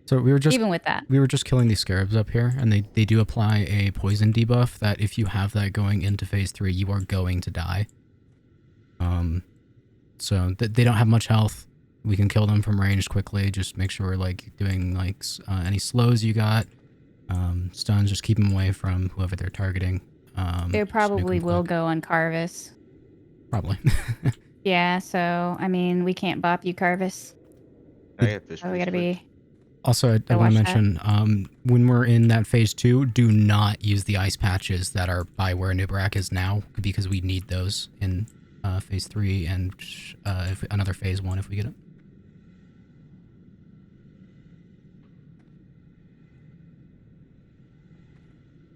So we were just Even with that. we were just killing these scarabs up here, and they do apply a poison debuff that if you have that going into phase 3, you are going to die. So they don't have much health. We can kill them from range quickly. Just make sure we're like doing like any slows you got, stuns. Just keep them away from whoever they're targeting. They probably will go on Carvis. Probably. Yeah, so, I mean, we can't bop you, Carvis. So we gotta be... Also, I Gotta want to watch that. mention, when we're in that phase 2, do not use the ice patches that are by where Anub'arak is now, because we need those in phase 3 and if another phase 1 if we get it.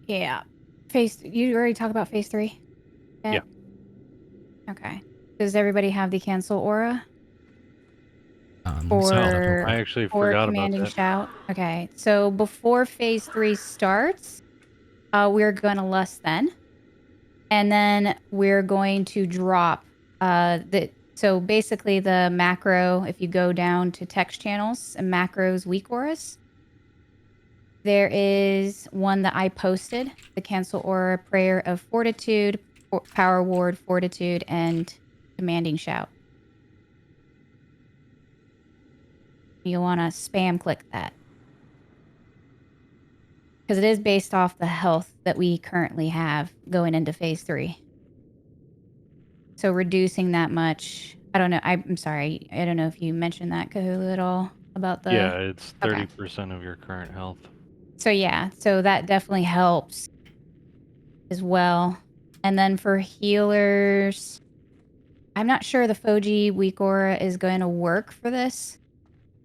Yeah. You already talked about phase 3? Yeah. Okay. Does everybody have the cancel aura? I actually or forgot about commanding that. shout? Okay. So before phase 3 starts, we're going to lust then. And then we're going to drop so basically the macro, if you go down to text channels and macros weak auras, there is one that I posted, the cancel aura prayer of fortitude, power ward, fortitude, and commanding shout. You want to spam click that. Because it is based off the health that we currently have going into phase 3. So reducing that much, I don't know. I'm sorry. I don't know if you mentioned that, Kahulu, at all about the... Yeah, it's Okay. 30% of your current health. So yeah, so that definitely helps as well. And then for healers, I'm not sure the Foji weak aura is going to work for this,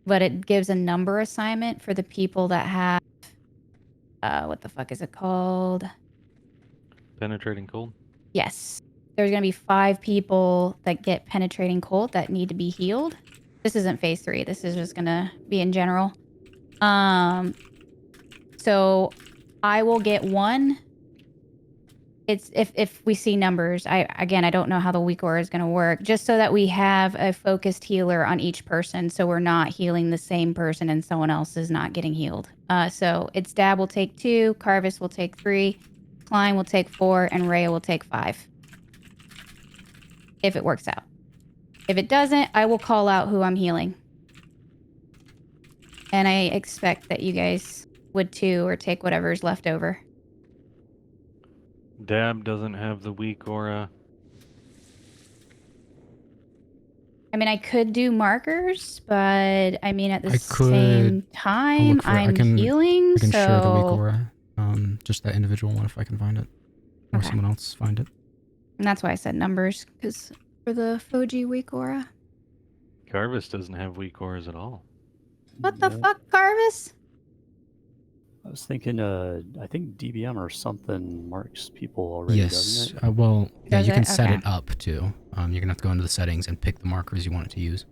but it gives a number assignment for the people that have, what the fuck is it called? Penetrating cold? Yes. There's going to be 5 people that get penetrating cold that need to be healed. This isn't phase 3. This is just going to be in general. So I will get 1. It's if we see numbers. I don't know how the weak aura is going to work. Just so that we have a focused healer on each person, so we're not healing the same person and someone else is not getting healed. So it's Dab will take 2, Carvis will take 3, Klein will take 4, and Rhea will take 5. If it works out. If it doesn't, I will call out who I'm healing. And I expect that you guys would too, or take whatever's left over. Dab doesn't have the weak aura. I mean, I could do markers, but I mean, at the I same could. time, I'm healing, I can share the weak so... aura. Just that individual one if I can find it. Or Okay. someone else find it. And that's why I said numbers, because for the Foji weak aura. Carvis doesn't have weak auras at all. What the fuck, Carvis? I was thinking, I think DBM or something marks people already, Yes. doesn't it? Well, yeah, Does you can it? set Okay. it up too. You're gonna have to go into the settings and pick the markers you want it to use.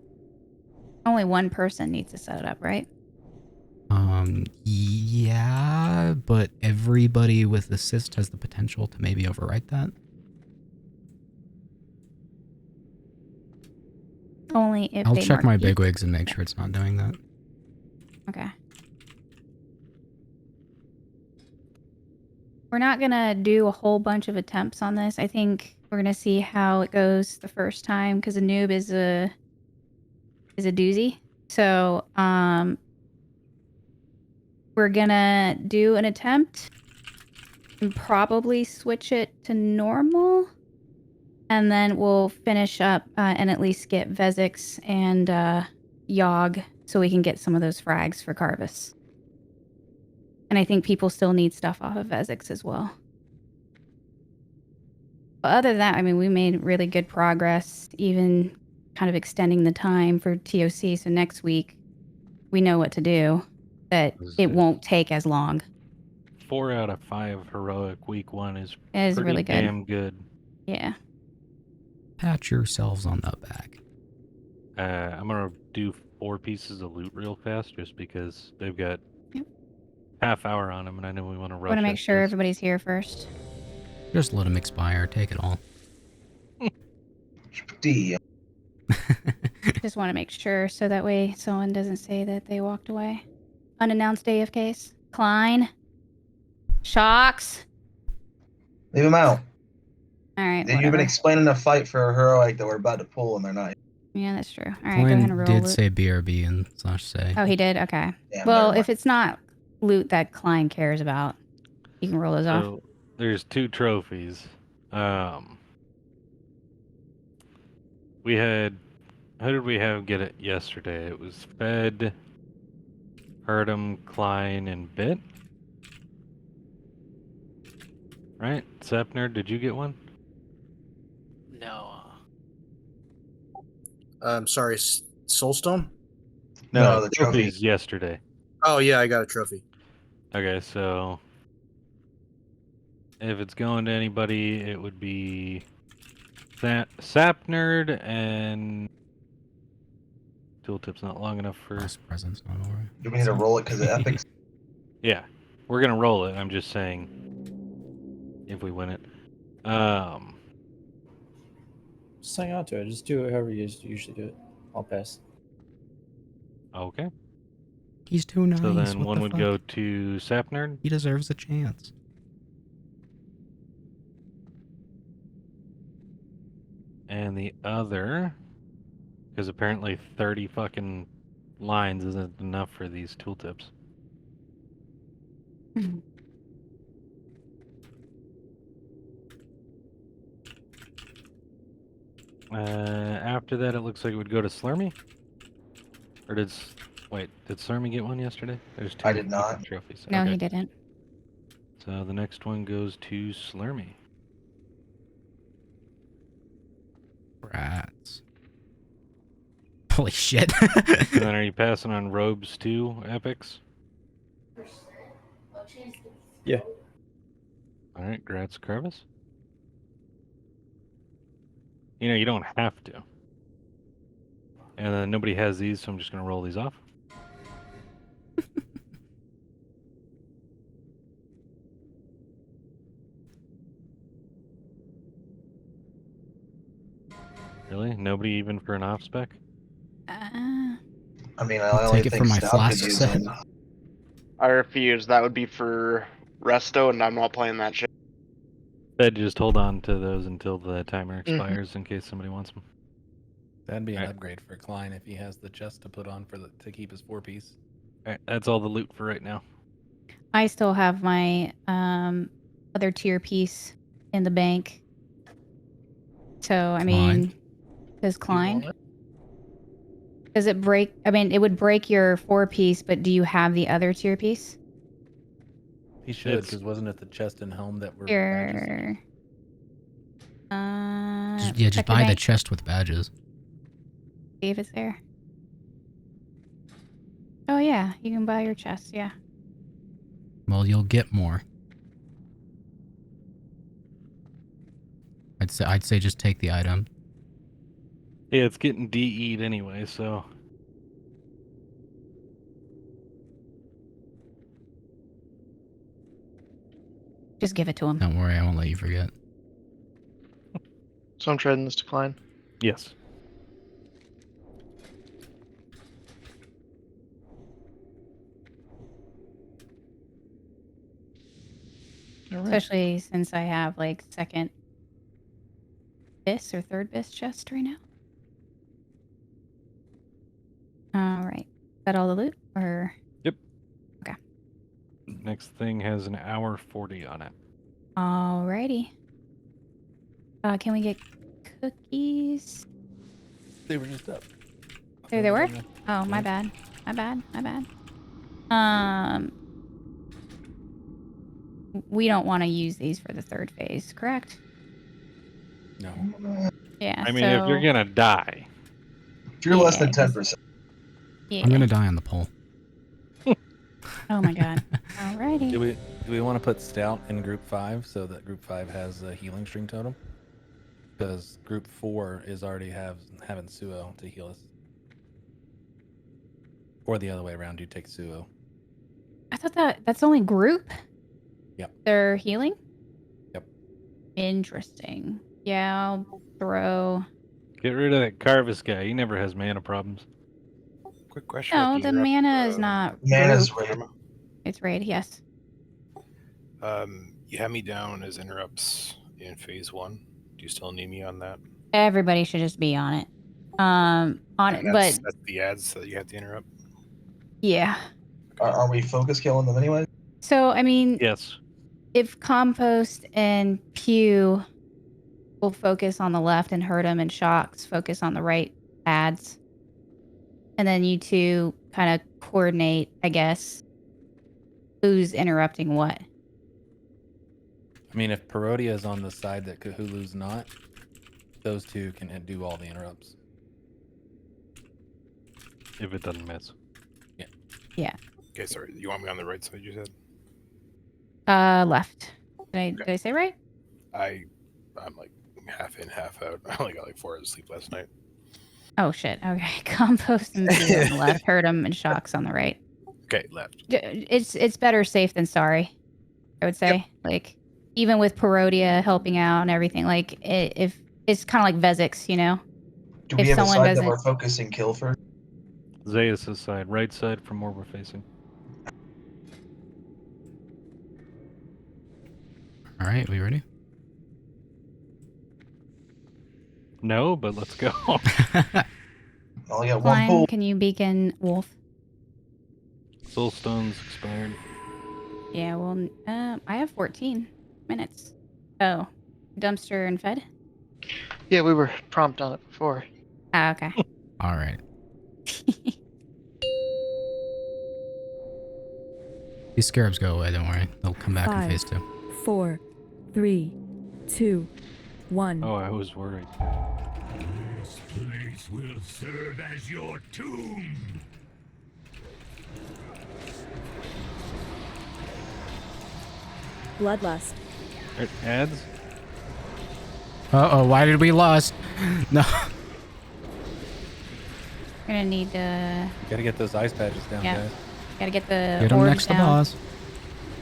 Only one person needs to set it up, right? Yeah, but everybody with assist has the potential to maybe overwrite that. Only if I'll they check mark my you. bigwigs and make sure it's not doing that. Okay. We're not gonna do a whole bunch of attempts on this. I think we're gonna see how it goes the first time, because a noob is a doozy. So, we're gonna do an attempt and probably switch it to normal. And then we'll finish up and at least get Vezix and Yogg so we can get some of those frags for Carvis. And I think people still need stuff off of Vezix as well. But other than that, I mean, we made really good progress, even kind of extending the time for TOC. So next week, we know what to do, that it won't take as long. 4 out of 5 heroic week 1 is It is pretty really good. damn good. Yeah. Pat yourselves on the back. I'm gonna do 4 pieces of loot real fast, just because they've got half hour on them, and I know we want to rush. Want to make at sure this. everybody's here first. Just let them expire. Take it all. Just want to make sure so that way someone doesn't say that they walked away. Unannounced AFKs. Klein. Shocks. Leave them out. All right. You've been Whatever. explaining a fight for a heroic that we're about to pull, and they're not. Yeah, that's true. All right, go ahead and roll did loot. say BRB and /say. Oh, he did? Okay. Yeah, Well, never if it's not loot that Klein cares about, you can roll those off. So there's 2 trophies. We had, who did we have get it yesterday? It was Fed, Herdem, Klein, and Bit. Right? Sepner, did you get one? No. I'm sorry, Soulstone? No, the trophies yesterday. Oh, yeah, I got a trophy. Okay, so if it's going to anybody, it would be Sapnerd and Tooltip's not long enough for presents. Not all right. Do we need to roll it because of epics? Yeah, we're gonna roll it. I'm just saying if we win it. Just hang on to it. Just do it however you usually do it. I'll pass. Okay. He's too nice. So then what one the would fuck? go to Sapnerd. He deserves a chance. And the other, because apparently 30 fucking lines isn't enough for these tooltips. After that, it looks like it would go to Slurmy. Or did Slurmy get one yesterday? There's 2 I did not. fucking trophies. No, Okay. he didn't. So the next one goes to Slurmy. Rats. Holy shit. And then are you passing on robes too, epics? Yeah. Alright, Gratz Crevice. You know, you don't have to. And then nobody has these, so I'm just going to roll these off. Really? Nobody even for an off spec? I mean, I I'll only take it think for my Stout flask could use set. them. I refuse. That would be for Resto, and I'm not playing that shit. Fed, just hold on to those until the timer expires in case somebody wants them. That'd be an upgrade for Klein if he has the chest to put on to keep his 4-piece. Alright, that's all the loot for right now. I still have my other tier piece in the bank. So, I mean, does Klein? Does it break? I mean, it would break your 4-piece, but do you have the other tier piece? He should, because wasn't it the chest and helm that were Here. Just check your buy the bank. chest with badges. See if it's there. Oh yeah, you can buy your chest. Yeah. Well, you'll get more. I'd say just take the item. Yeah, it's getting DE'd anyway, so. Just give it to him. Don't worry, I won't let you forget. So I'm trading this to Klein. Yes. Especially since I have like second bis or third bis chest right now. All right. Is that all the loot? Or Yep. Okay. Next thing has an hour 40 on it. Alrighty. Can we get cookies? They were just up. There they were? Oh, my bad. My bad. My bad. We don't want to use these for the third phase, correct? No. Yeah. I mean, if you're gonna die. If you're less than 10%. Yeah. I'm gonna die on the pole. Oh my god. Alrighty. Did Do we want to put Stout in Group 5 so that Group 5 has a healing stream totem? Because Group 4 is already having Suo to heal us. Or the other way around, you take Suo. I thought that's only group. Yep. They're healing. Yep. Interesting. Yeah, I'll throw. Get rid of that Carvis guy. He never has mana problems. Quick question. No, about the interrupt, mana is not. Mana's group. raid. It's raid. Yes. You have me down as interrupts in phase 1. Do you still need me on that? Everybody should just be on it. On it, And but that's the ads that you have to interrupt. yeah. Are we focus killing them anyway? So I mean, Yes. if Compost and Pew will focus on the left and hurt him, and Shocks focus on the right ads, and then you two kind of coordinate, I guess, who's interrupting what. I mean, if Parodia is on the side that Cthulhu's not, those two can do all the interrupts. If it doesn't miss. Yeah. Yeah. Okay, sorry. You want me on the right side, you said? Left. Did I say right? I'm like half in, half out. I only got like 4 hours of sleep last night. Oh shit. Okay. Compost and Pew on the left, hurt him, and Shocks on the right. Okay, left. It's better safe than sorry, I would say. Yep. Like, even with Parodia helping out and everything, like, if it's kind of like Vezix, you know? Do we if have a someone side doesn't... that we're focusing kill for? Zeus' side, right side from where we're facing. All right, we ready? No, but let's go. I only got one Klein, pull. can you beacon Wolf? Soulstone's expired. Yeah, well, I have 14 minutes. Oh, dumpster and fed? Yeah, we were prompt on it before. Ah, okay. All right. These scarabs go away, don't worry. They'll come back in phase 2. 4, 3, 2, 1. Oh, I was worried. This place will serve as your tomb. Bloodlust. It adds? Uh-oh, why did we lost? No. We're gonna need Gotta get those ice patches down, yeah. guys. Gotta get the Get him orbs next to down. boss.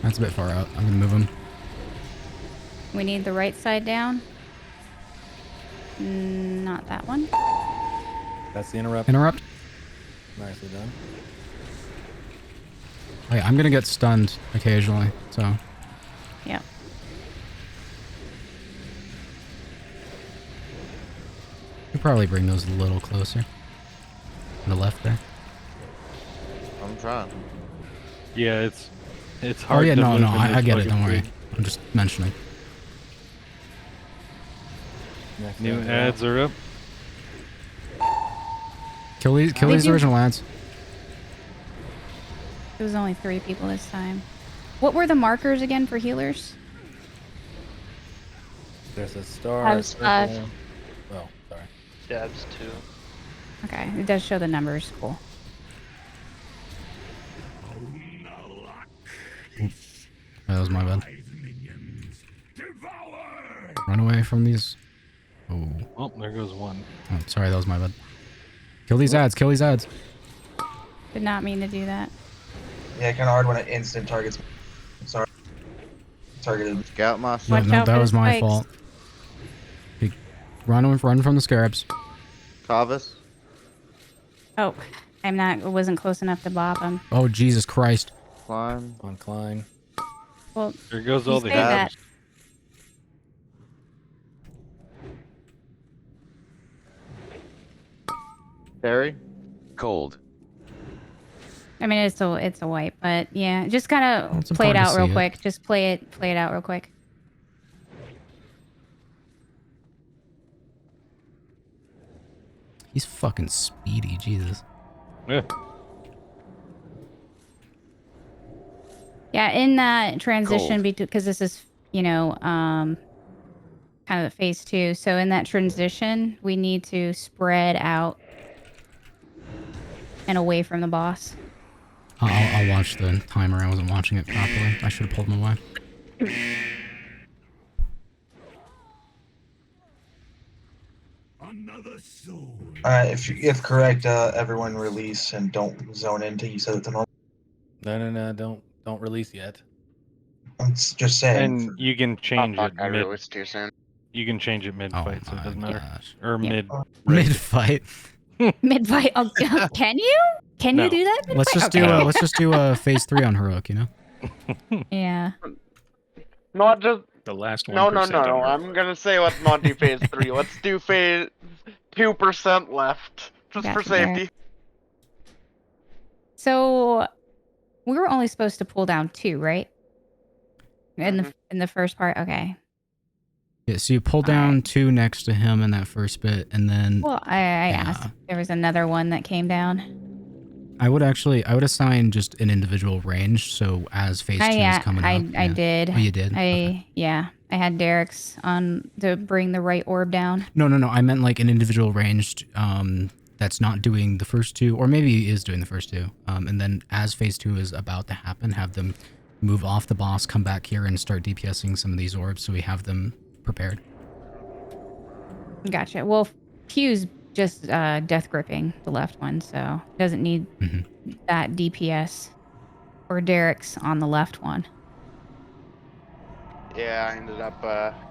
That's a bit far out. I'm gonna move him. We need the right side down. Not that one. That's the interrupt. Interrupt. Nicely done. Oh, yeah, I'm gonna get stunned occasionally, so. Yeah. Could probably bring those a little closer. On the left there. I'm trying. Yeah, it's Oh hard yeah, to no, move no, in I this get it. fucking Don't worry. thing. I'm just mentioning. New ads are up. Kill these original ads. It was only 3 people this time. What were the markers again for healers? There's a star. I was 5. Oh, sorry. Yeah, it was 2. Okay, it does show the numbers. Cool. That was my bad. Run away from these. Oh. Oh, there goes one. Oh, sorry, that was my bad. Kill these ads. Kill these ads. Did not mean to do that. Yeah, kind of hard when it instant targets. Sorry. Targeted. Scout master. Watch No, out that for was the my spikes. fault. Run from the scarabs. Carvis. Oh, wasn't close enough to bop him. Oh, Jesus Christ. Climb. On Klein. Well, There goes you all the say that. Terry. Cold. I mean, it's a wipe, but yeah, just kind Well, of it's play it important to out real see it. quick. Just play it out real quick. He's fucking speedy, Jesus. Yeah. Yeah, in that transition, because this is, kind of phase 2. So in that transition, we need to spread out and away from the boss. I'll watch the timer. I wasn't watching it properly. I should have pulled him away. Another sword. If correct, everyone release and don't zone into. You said it's a normal. No, don't release yet. I'm just saying. And you can change it I mid. released too soon. You can change it mid fight, so it doesn't matter. Or Yeah. mid. Mid fight. Mid fight. Oh, can you? Can No. you do that? Let's just do let's just do a phase 3 on heroic. You know. Yeah. Not just the last 1%. No. I'm gonna say let's not do phase 3. Let's do phase 2% left, just for Gotcha, Derek. safety. So we were only supposed to pull down 2, right? In the first part. Okay. Yeah, so you pull down 2 next to him in that first bit, and then Well, I asked if there was another one that came down. I would assign just an individual range. So as phase 2 is coming up, I did. Oh, you did. I had Derek's on to bring the right orb down. No. I meant like an individual ranged that's not doing the first 2, or maybe he is doing the first 2. And then as phase 2 is about to happen, have them move off the boss, come back here, and start DPSing some of these orbs so we have them prepared. Gotcha. Well, Q's just death gripping the left one, so doesn't need that DPS. Or Derek's on the left one. Yeah, I ended up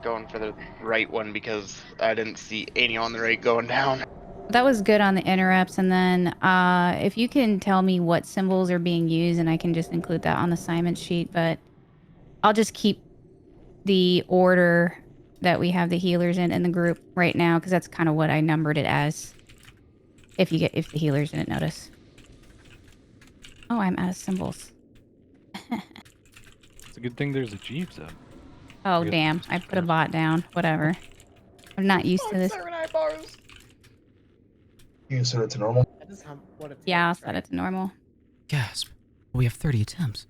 going for the right one because I didn't see any on the right going down. That was good on the interrupts, and then if you can tell me what symbols are being used, and I can just include that on the assignment sheet, but I'll just keep the order that we have the healers in the group right now, because that's kind of what I numbered it as. If the healers didn't notice. Oh, I'm out of symbols. It's a good thing there's a Jeeves up. Oh, damn. I put a bot down. Whatever. I'm not used to this. You set it to normal. Yeah, I'll set it to normal. Gasp. We have 30 attempts.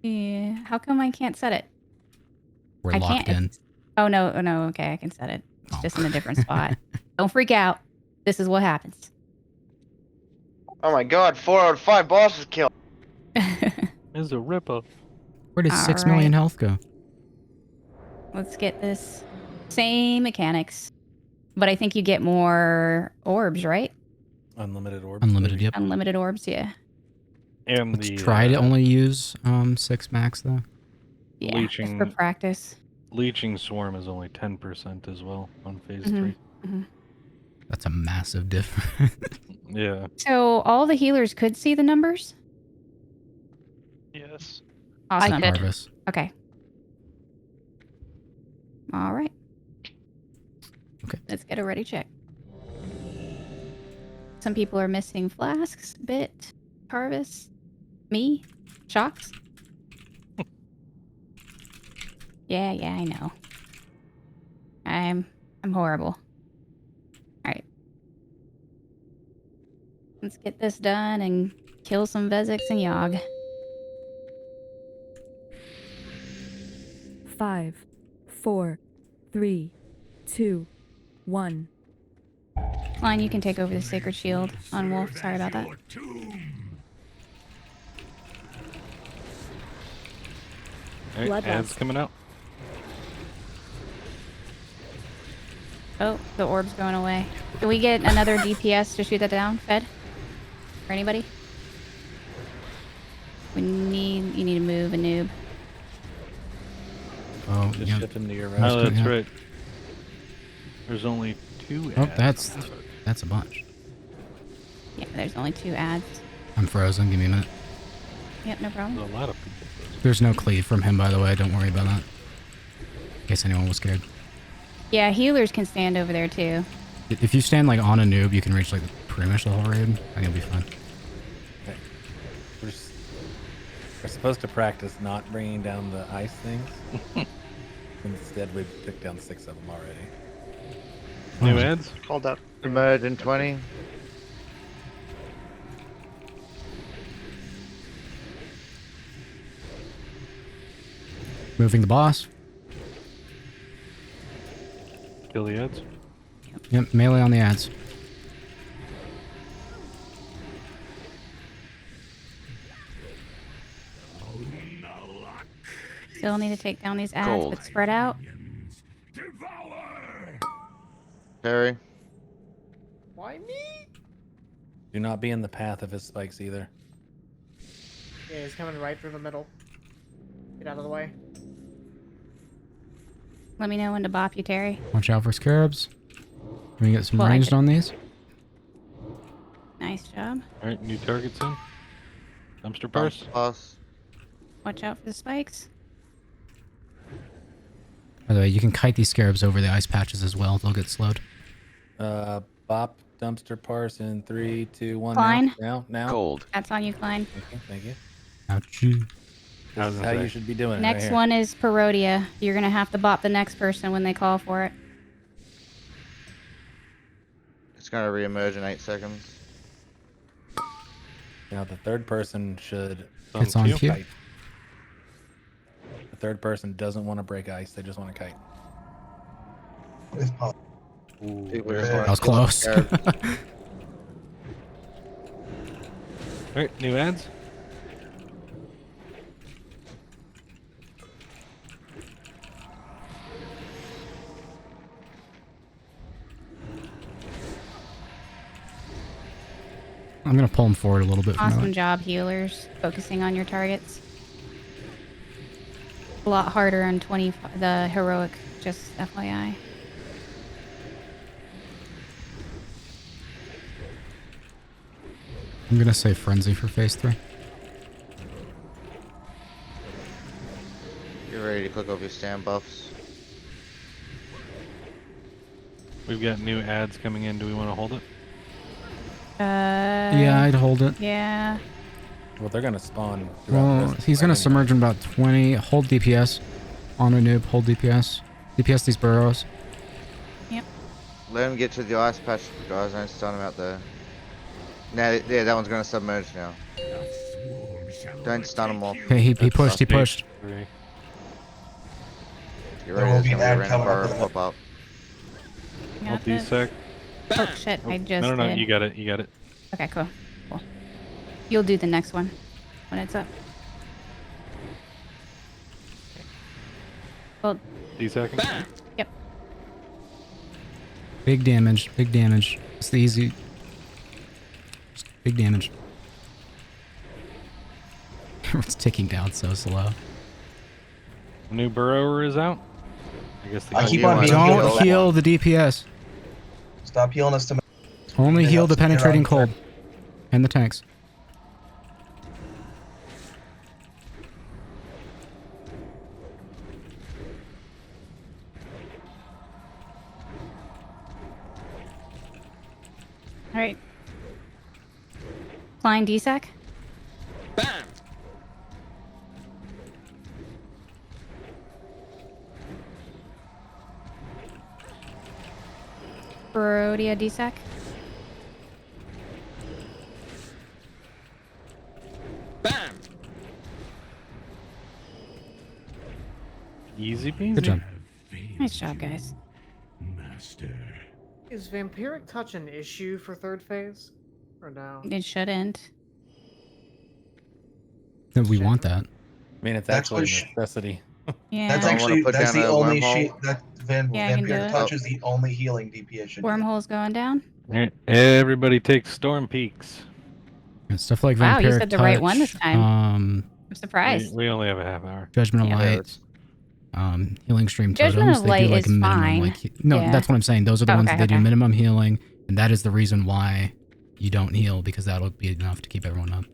Yeah. How come I can't set it? We're locked in. Oh, no. Okay, I can set it. It's just in a different spot. Don't freak out. This is what happens. Oh my god, 4 out of 5 bosses killed. There's a ripper. Where did 6 million health go? Let's get this. Same mechanics. But I think you get more orbs, right? Unlimited orbs. Unlimited, yep. Unlimited orbs, yeah. And Let's try to only use 6 max though. Yeah, just for practice. Leeching Swarm is only 10% as well on phase 3. That's a massive difference. Yeah. So all the healers could see the numbers? Yes. Awesome. I could. Harvest. Okay. All right. Okay. Let's get a ready check. Some people are missing flasks, bit, harvest, me, shocks. Yeah, I know. I'm horrible. Alright. Let's get this done and kill some Veziks and Yogg. 5, 4, 3, 2, 1. Klein, you can take over the Sacred Shield on Wolf. Sorry about that. Alright, ads coming out. Oh, the orb's going away. Can we get another DPS to shoot that down, Fed? For anybody? You need to move a noob. Oh, Just yeah. ship him to your right. Oh, that's right. There's only 2 Oh, ads. that's a bunch. Yeah, there's only 2 ads. I'm frozen. Give me a minute. Yep, no problem. There's a lot of people. There's no cleave from him, by the way. Don't worry about that. In case anyone was scared. Yeah, healers can stand over there too. If you stand like on a noob, you can reach like pretty much the whole raid. I think it'll be fun. Okay. We're supposed to practice not bringing down the ice things. Instead, we've took down 6 of them already. New ads? Called up. Emerge in 20. Moving the boss. Kill the ads. Yep, melee on the ads. Still need to take down these ads, Gold. but spread out. Perry. Why me? Do not be in the path of his spikes either. Yeah, he's coming right through the middle. Get out of the way. Let me know when to bop you, Terry. Watch out for scarabs. Can we get some Well, I ranged could- on these? Nice job. Alright, new targets in. Dumpster parse. Watch out for the spikes. By the way, you can kite these scarabs over the ice patches as well. They'll get slowed. Bop dumpster parse in 3, 2, 1. Klein. Now. Gold. That's on you, Klein. Thank you. Ouchie. This is how you should be doing it. Next right here. one is Parodia. You're gonna have to bop the next person when they call for it. It's gonna reemerge in 8 seconds. Now the third person should. It's on cue. Kite. The third person doesn't want to break ice. They just want to kite. That was close. Alright, new ads. I'm gonna pull them forward a little bit from Awesome that. job, healers. Focusing on your targets. A lot harder on the heroic, just FYI. I'm gonna say frenzy for phase 3. You're ready to click off your stand buffs. We've got new ads coming in. Do we want to hold it? Yeah, I'd hold it. Yeah. Well, they're gonna spawn. throughout Well, this he's gonna anyway. submerge in about 20. Hold DPS. On a noob, hold DPS. DPS these burrows. Yep. Let him get to the ice patch, guys. Don't stun him out there. Now, yeah, that one's gonna submerge now. Don't stun him off. Okay, he pushed, he pushed. Get There ready, will there's be gonna be an a ad random coming up burrow with a- pop up. Hold Got this. D-sec. Oh shit, I just No, did. you got it. You got it. Okay, cool. You'll do the next one when it's up. Well, D-sec. yep. Big damage, big damage. It's the easy. Just big damage. It's ticking down so slow. New burrower is out. I guess the I keep on being Don't healed. heal the DPS. Stop healing us to. Only They heal have the to be around penetrating the cold. And the tanks. Alright. Flying DSAC. Barodia DSAC. Easy peasy. Good job. Nice job, guys. Is Vampiric Touch an issue for third phase? Or no? It shouldn't. Then we want that. I mean, it's That's actually what a necessity. Yeah. That's Don't wanna actually put that's down the a only wormhole? sheet that Yeah, I can do Vampiric it. Touch is the only healing DPS should do. Wormhole's going down. Alright, everybody take storm peaks. And stuff like Wow, you Vampiric said the right one this Touch, time. I'm surprised. We only have a half hour. Judgment of Yeah. Light, healing stream Judgment totems. of They Light do like is a minimum. fine. No, Yeah. that's what I'm saying. Those are the Oh, ones okay, that they do okay. minimum healing, and that is the reason why you don't heal, because that'll be enough to keep everyone up.